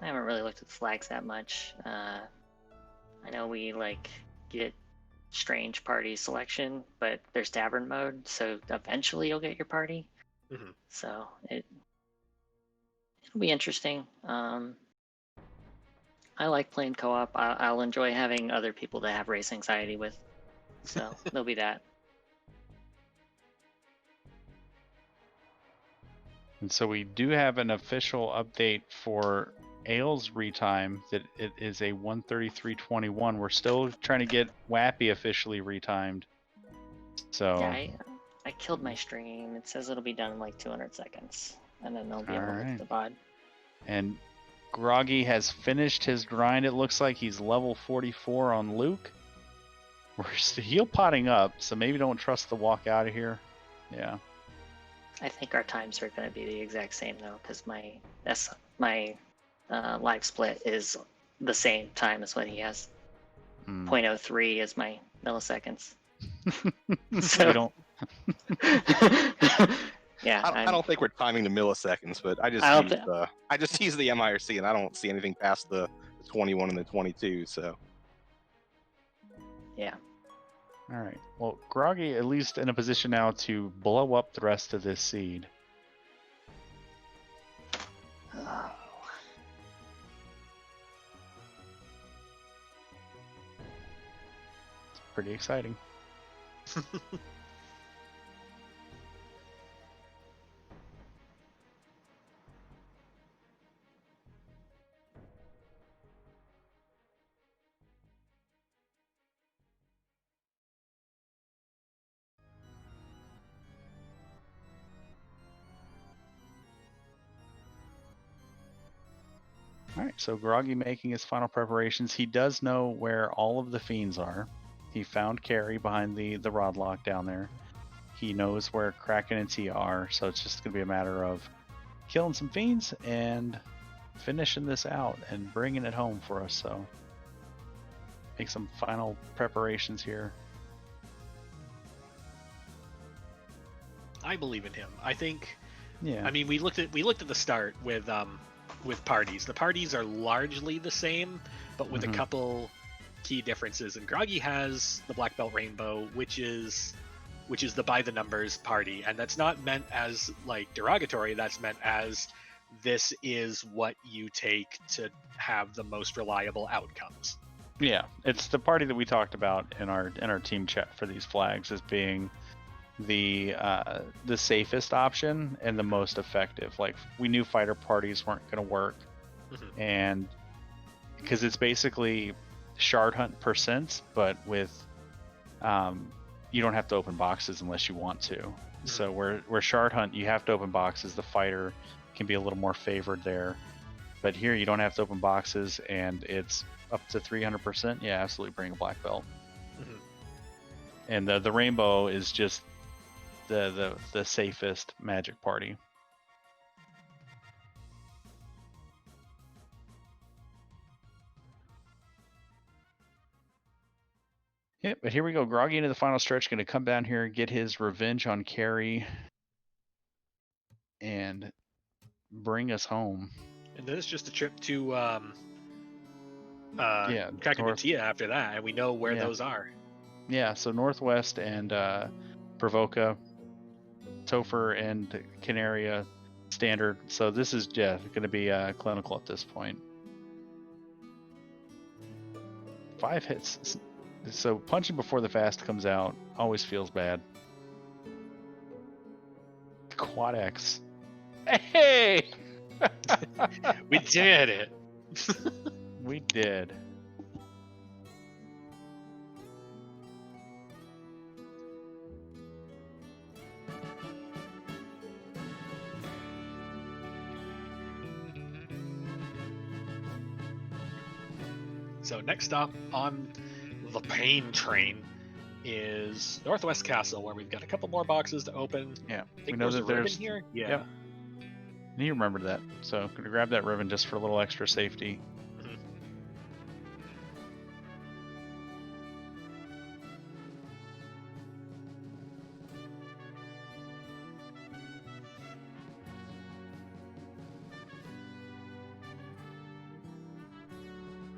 haven't really looked at the flags that much. I know we get strange party selection, but there's tavern mode, so eventually you'll get your party. Mm-hmm. So it'll be interesting. I like playing co-op. I'll enjoy having other people to have race anxiety with. So there'll be that. And so we do have an official update for Ale's retime that it is a 1:33:21. We're still trying to get Wappy officially retimed. So yeah, I killed my stream. It says it'll be done in like 200 seconds, and then they'll be able to look at the VOD. And Groggy has finished his grind. It looks like he's level 44 on Luke. We're heal potting up, so maybe don't trust the walk out of here. Yeah. I think our times are going to be the exact same though, because my live split is the same time as what he has. 0.03 is my milliseconds. So don't. Yeah, I don't think we're timing the milliseconds, but I just use the MIRC, and I don't see anything past the 21 and the 22. So yeah. All right. Well, Groggy at least in a position now to blow up the rest of this seed. Oh. It's pretty exciting. All right, so Groggy making his final preparations. He does know where all of the fiends are. He found Carrie behind the rod lock down there. He knows where Kraken and Tia are, so it's just going to be a matter of killing some fiends and finishing this out and bringing it home for us. So make some final preparations here. I believe in him. I think. Yeah. I mean, we looked at the start with parties. The parties are largely the same, but with a couple key differences. And Groggy has the Black Belt Rainbow, which is the by the numbers party, and that's not meant as like derogatory. That's meant as this is what you take to have the most reliable outcomes. Yeah, it's the party that we talked about in our team chat for these flags as being the safest option and the most effective. Like, we knew fighter parties weren't going to work, and because it's basically shard hunt percents, but with you don't have to open boxes unless you want to. So where Shard Hunt, you have to open boxes. The fighter can be a little more favored there. But here you don't have to open boxes, and it's up to 300%. Yeah, absolutely bring a black belt. Mhm. And the rainbow is just the safest magic party. Yeah, but here we go. Groggy into the final stretch, going to come down here, get his revenge on Carrie, and bring us home. And then it's just a trip to Yeah, Kraken and north. Tia after that, and we know where Yeah. those are. Yeah, so Northwest and Provoca, Topher and Canaria standard. So this is going to be clinical at this point. 5 hits. So punching before the fast comes out always feels bad. Quad X. Hey! We did it. We did. So next up on the pain train is Northwest Castle, where we've got a couple more boxes to open. Yeah, I think we know there's that a ribbon there's here. Yeah. Yep. You remember that. So gonna grab that ribbon just for a little extra safety. Mhm.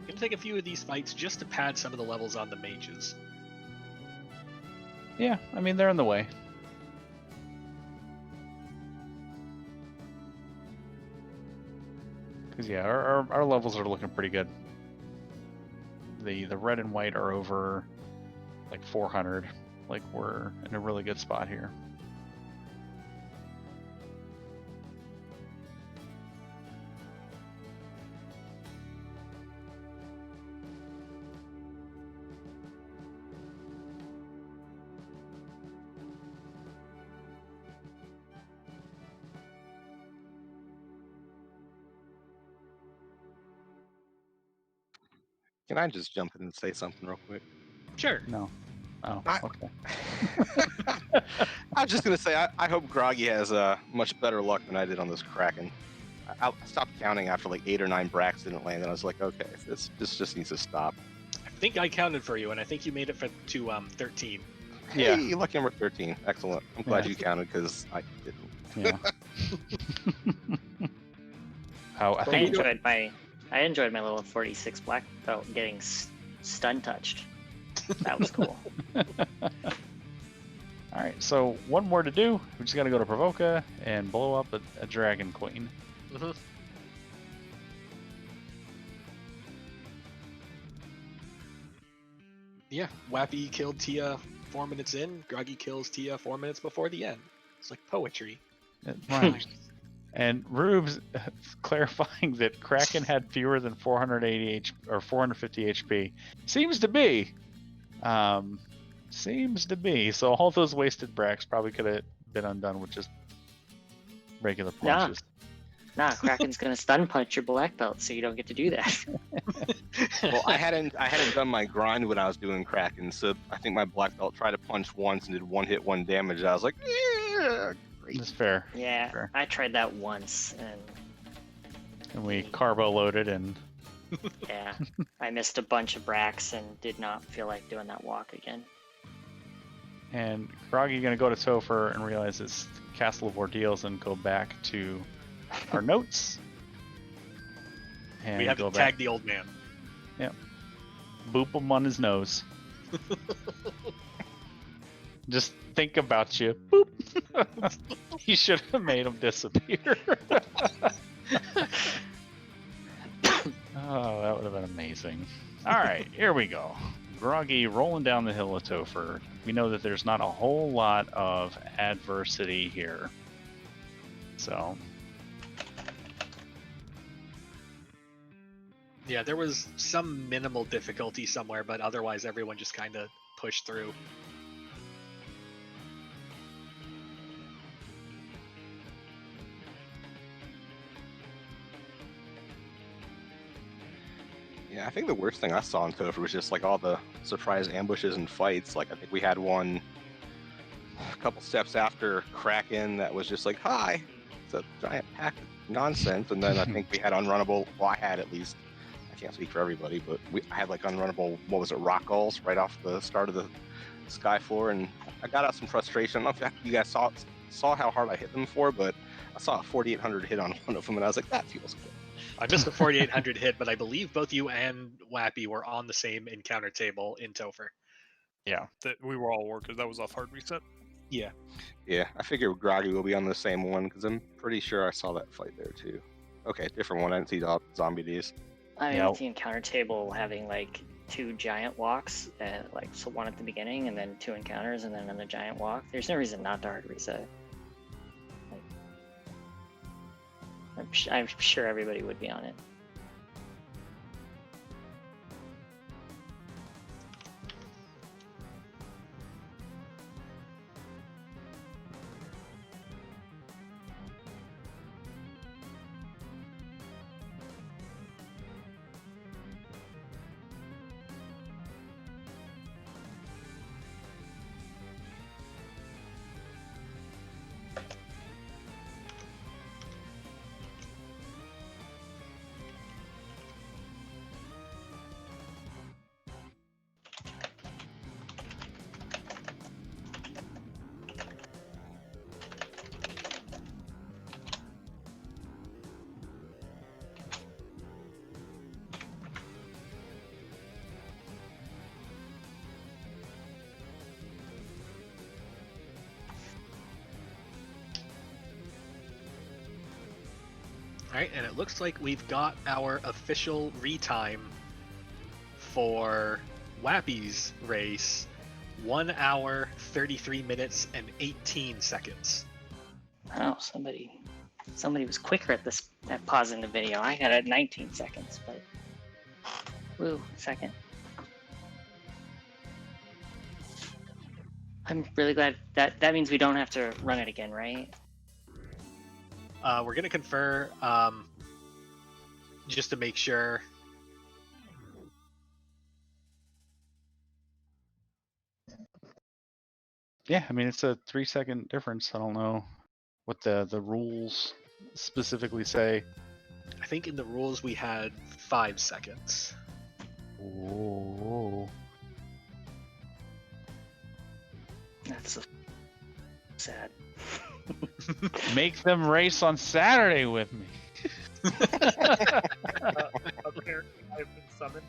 Gonna take a few of these fights just to pad some of the levels on the mages. Yeah, I mean they're in the way. Because yeah, our levels are looking pretty good. The red and white are over like 400. Like we're in a really good spot here. Can I just jump in and say something real quick? Sure. No. Oh, okay. I was just gonna say I hope Groggy has much better luck than I did on this Kraken. I stopped counting after like 8 or 9 bracks didn't land, and I was like, okay, this just needs to stop. I think I counted for you, and I think you made it to 13. Yeah. Hey, lucky number 13. Excellent. I'm glad Yeah. you counted because I didn't. Yeah. How I I think enjoyed my little 46 black belt getting stun touched. That was cool. All right, so one more to do. We just got to go to Provoca and blow up a Dragon Queen. Mm-hmm. Yeah, Wappy killed Tia 4 minutes in. Groggy kills Tia 4 minutes before the end. It's like poetry. Right. And Rube's clarifying that Kraken had fewer than 480 or 450 HP. Seems to be. So all those wasted bracks probably could have been undone with just regular punches. Nah, Kraken's gonna stun punch your black belt, so you don't get to do that. Well, I hadn't done my grind when I was doing Kraken, so I think my black belt tried to punch once and did 1 hit, 1 damage. I was like, yeah, great. That's fair. Yeah, Fair. I tried that once, And we carbo loaded and yeah, I missed a bunch of bracks and did not feel like doing that walk again. And Groggy gonna go to Topher and realize it's Castle of Ordeals and go back to our notes. And We have go to back. tag the old man. Boop him on his nose. Just think about you. Boop. You should have made him disappear. Oh, that would have been amazing. All right, here we go. Groggy rolling down the hill of Topher. We know that there's not a whole lot of adversity here. So, Yeah, there was some minimal difficulty somewhere, but otherwise everyone just kind of pushed through. Yeah, I think the worst thing I saw in Topher was just like all the surprise ambushes and fights. Like I think we had one a couple steps after Kraken that was just like, "Hi, it's a giant pack of nonsense." And then I think we had unrunnable. Well, I had at least. I can't speak for everybody, but I had like unrunnable. What was it? Rock galls right off the start of the sky floor, and I got out some frustration. I don't know if you guys saw how hard I hit them for, but I saw a 4,800 hit on one of them, and I was like, that feels good. I missed the 4,800 hit, but I believe both you and Wappy were on the same encounter table in Topher. Yeah. That we were all workers. That was off hard reset. Yeah. Yeah, I figure Groggy will be on the same one because I'm pretty sure I saw that fight there too. Okay, different one. I didn't see Zombie D's. I mean, Yeah. with the encounter table having like 2 giant walks, like so one at the beginning and then 2 encounters and then another giant walk. There's no reason not to hard reset. Like, I'm sure everybody would be on it. Alright, and it looks like we've got our official retime for Wappy's race. 1 hour, 33 minutes, and 18 seconds. Oh, somebody was quicker at pausing the video. I got it at 19 seconds, but woo, second. I'm really glad that means we don't have to run it again, right? We're going to confer just to make sure. Yeah, I mean, it's a 3-second difference. I don't know what the rules specifically say. I think in the rules we had 5 seconds. Whoa. That's so sad. Make them race on Saturday with me. Apparently, I've been summoned.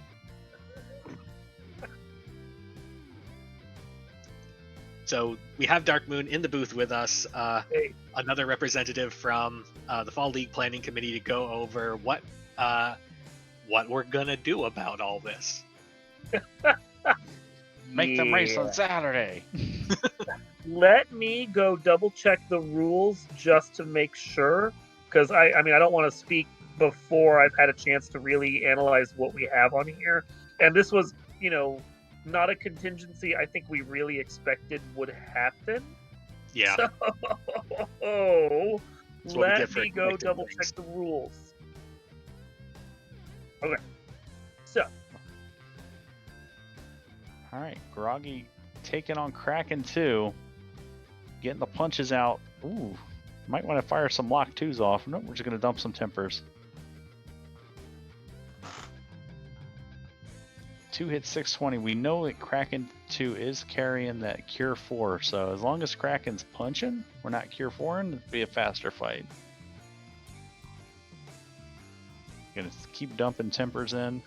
So we have Dark Moon in the booth with us, Hey. another representative from the Fall League Planning Committee to go over what we're gonna do about all this. Make them race on Yeah. Saturday. Let me go double check the rules just to make sure, because I mean I don't want to speak before I've had a chance to really analyze what we have on here. And this was, not a contingency I think we really expected would happen. Yeah. So That's what we let get for me go collective double race. check the rules. Okay. So All right, Groggy taking on Kraken 2. Getting the punches out. Ooh, might want to fire some Lock 2s off. No, we're just going to dump some Tempers. 2 hits 620. We know that Kraken 2 is carrying that Cure 4, so as long as Kraken's punching, we're not Cure 4ing, it'll be a faster fight. Gonna keep dumping Tempers in.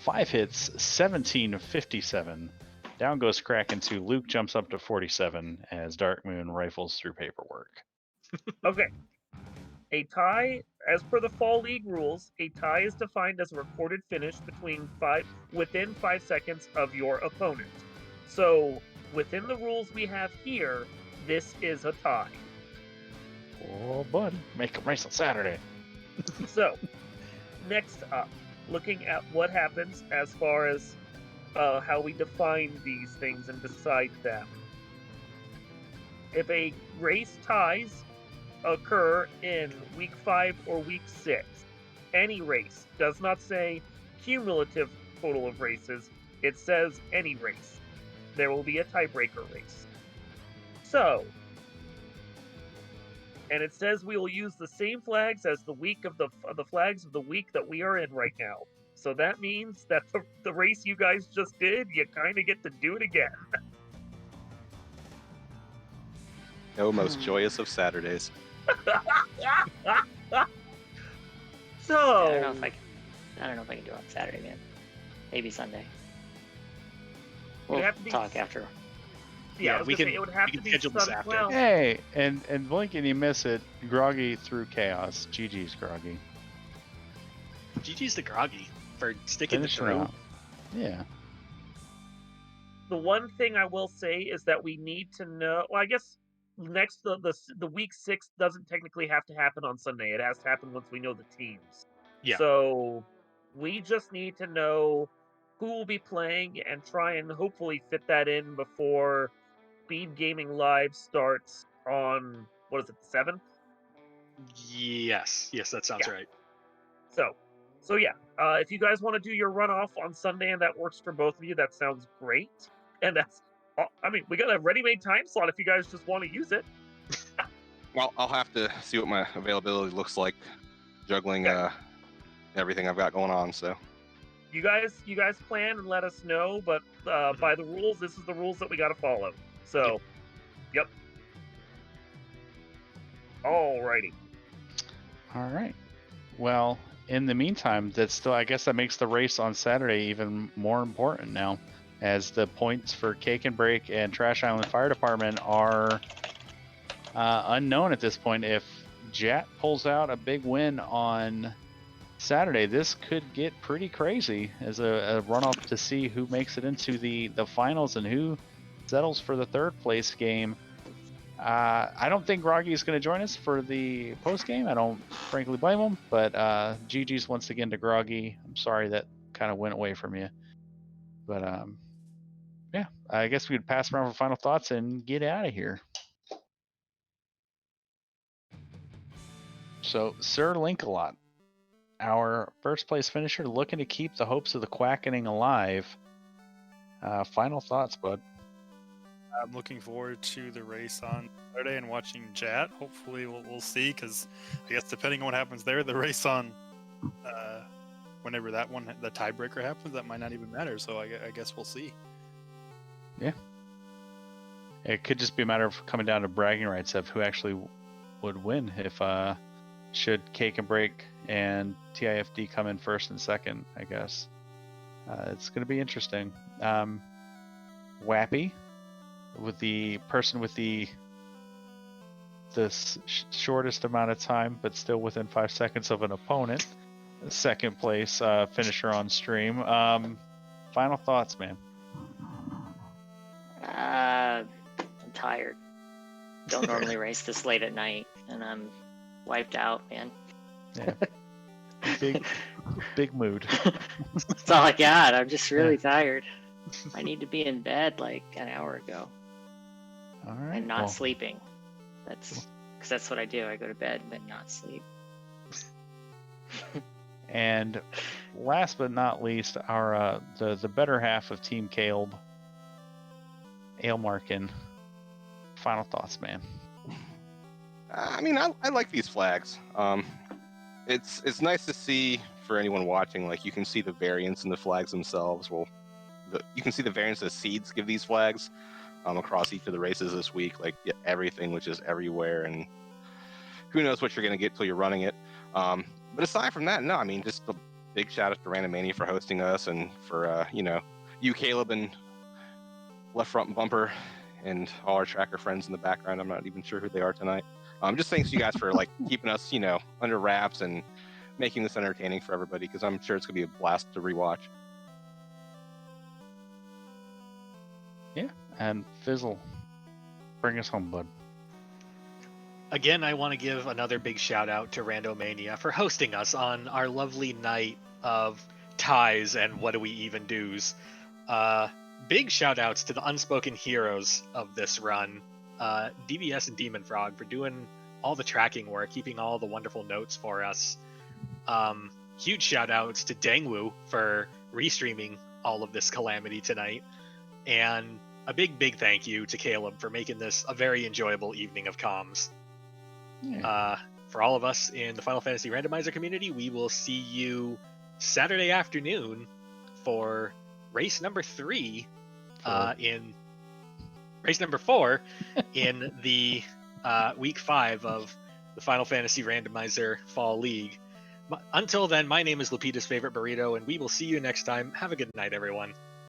5 hits, 1757. Down goes Kraken 2. Luke jumps up to 47 as Dark Moon rifles through paperwork. okay. A tie, as per the Fall League rules, a tie is defined as a recorded finish within 5 seconds of your opponent. So, within the rules we have here, this is a tie. Oh, bud. Make them race on Saturday. So, next up, looking at what happens as far as how we define these things and decide them. If a race ties occur in week 5 or week 6, any race, does not say cumulative total of races. It says any race. There will be a tiebreaker race. So, and it says we will use the same flags as the week of the flags of the week that we are in right now. So that means that the race you guys just did, you kind of get to do it again. Oh, most joyous of Saturdays. So I don't know if I can do it on Saturday, man. Maybe Sunday. We'll have to be talk after. Yeah, I was we gonna can say it would have we to can be schedule this Sun- after. well, Hey, and blink and you miss it. Groggy through chaos. GG's Groggy. GG's to Groggy for sticking Finishing through. out. Yeah. the one thing I will say is that we need to know. Well, I guess next the week 6 doesn't technically have to happen on Sunday. It has to happen once we know the teams. Yeah. So we just need to know who will be playing and try and hopefully fit that in before Speed Gaming Live starts on what is it, the 7th? Yes, that sounds Yeah. right. So yeah, if you guys want to do your runoff on Sunday and that works for both of you, that sounds great. And that's, I mean, we got a ready-made time slot if you guys just want to use it. Well, I'll have to see what my availability looks like, juggling everything I've got going on. So You guys plan and let us know. But by the rules, this is the rules that we got to follow. So, yep. Alrighty. All right. Well, in the meantime, that's still, I guess that makes the race on Saturday even more important now, as the points for Cake and Break and Trash Island Fire Department are unknown at this point. If Jat pulls out a big win on Saturday, this could get pretty crazy as a runoff to see who makes it into the finals and who settles for the third place game. I don't think Groggy is going to join us for the post game. I don't frankly blame him, but GG's once again to Groggy. I'm sorry that kind of went away from you, but yeah, I guess we could pass around for final thoughts and get out of here. So, Sir Linkalot, our first place finisher, looking to keep the hopes of the Quackening alive. Final thoughts, bud. I'm looking forward to the race on Saturday and watching Jat. Hopefully, we'll see, because I guess depending on what happens there, the race on whenever that one, the tiebreaker happens, that might not even matter. So I guess we'll see. Yeah. It could just be a matter of coming down to bragging rights of who actually would win if should Cake and Break and TIFD come in first and second, I guess. It's going to be interesting. Wappy, with the person with the shortest amount of time, but still within 5 seconds of an opponent. Second place finisher on stream. Final thoughts, man. I'm tired. Don't normally race this late at night, and I'm wiped out, man. Yeah. Big mood. That's all I got. I'm just really tired. I need to be in bed like an hour ago. All right. And not sleeping. Because that's what I do. I go to bed but not sleep. And last but not least, our the better half of Team Caleb, Ailmarkin. Final thoughts, man. I mean, I like these flags. It's nice to see for anyone watching. Like, you can see the variance in the flags themselves. Well, you can see the variance the seeds give these flags across each of the races this week. Like, everything, which is everywhere, and who knows what you're going to get till you're running it. But aside from that, no, I mean, just a big shout out to Randomizer for hosting us, and for you, Caleb, and Left Front Bumper, and all our tracker friends in the background. I'm not even sure who they are tonight. Just thanks to you guys for like keeping us, under wraps and making this entertaining for everybody, because I'm sure it's gonna be a blast to rewatch. Yeah, and Fizzle, bring us home, bud. Again, I want to give another big shout out to Randomania for hosting us on our lovely night of ties and what do we even do's. Big shout outs to the unspoken heroes of this run, DBS and Demon Frog, for doing all the tracking work, keeping all the wonderful notes for us. huge shout outs to Dangwoo for restreaming all of this calamity tonight. And a big thank you to Caleb for making this a very enjoyable evening of comms. Yeah. For all of us in the Final Fantasy Randomizer community, we will see you Saturday afternoon for race number 3 in race number 4 in the week 5 of the Final Fantasy Randomizer Fall League. Until then, my name is Lupita's Favorite Burrito, and we will see you next time. Have a good night, everyone.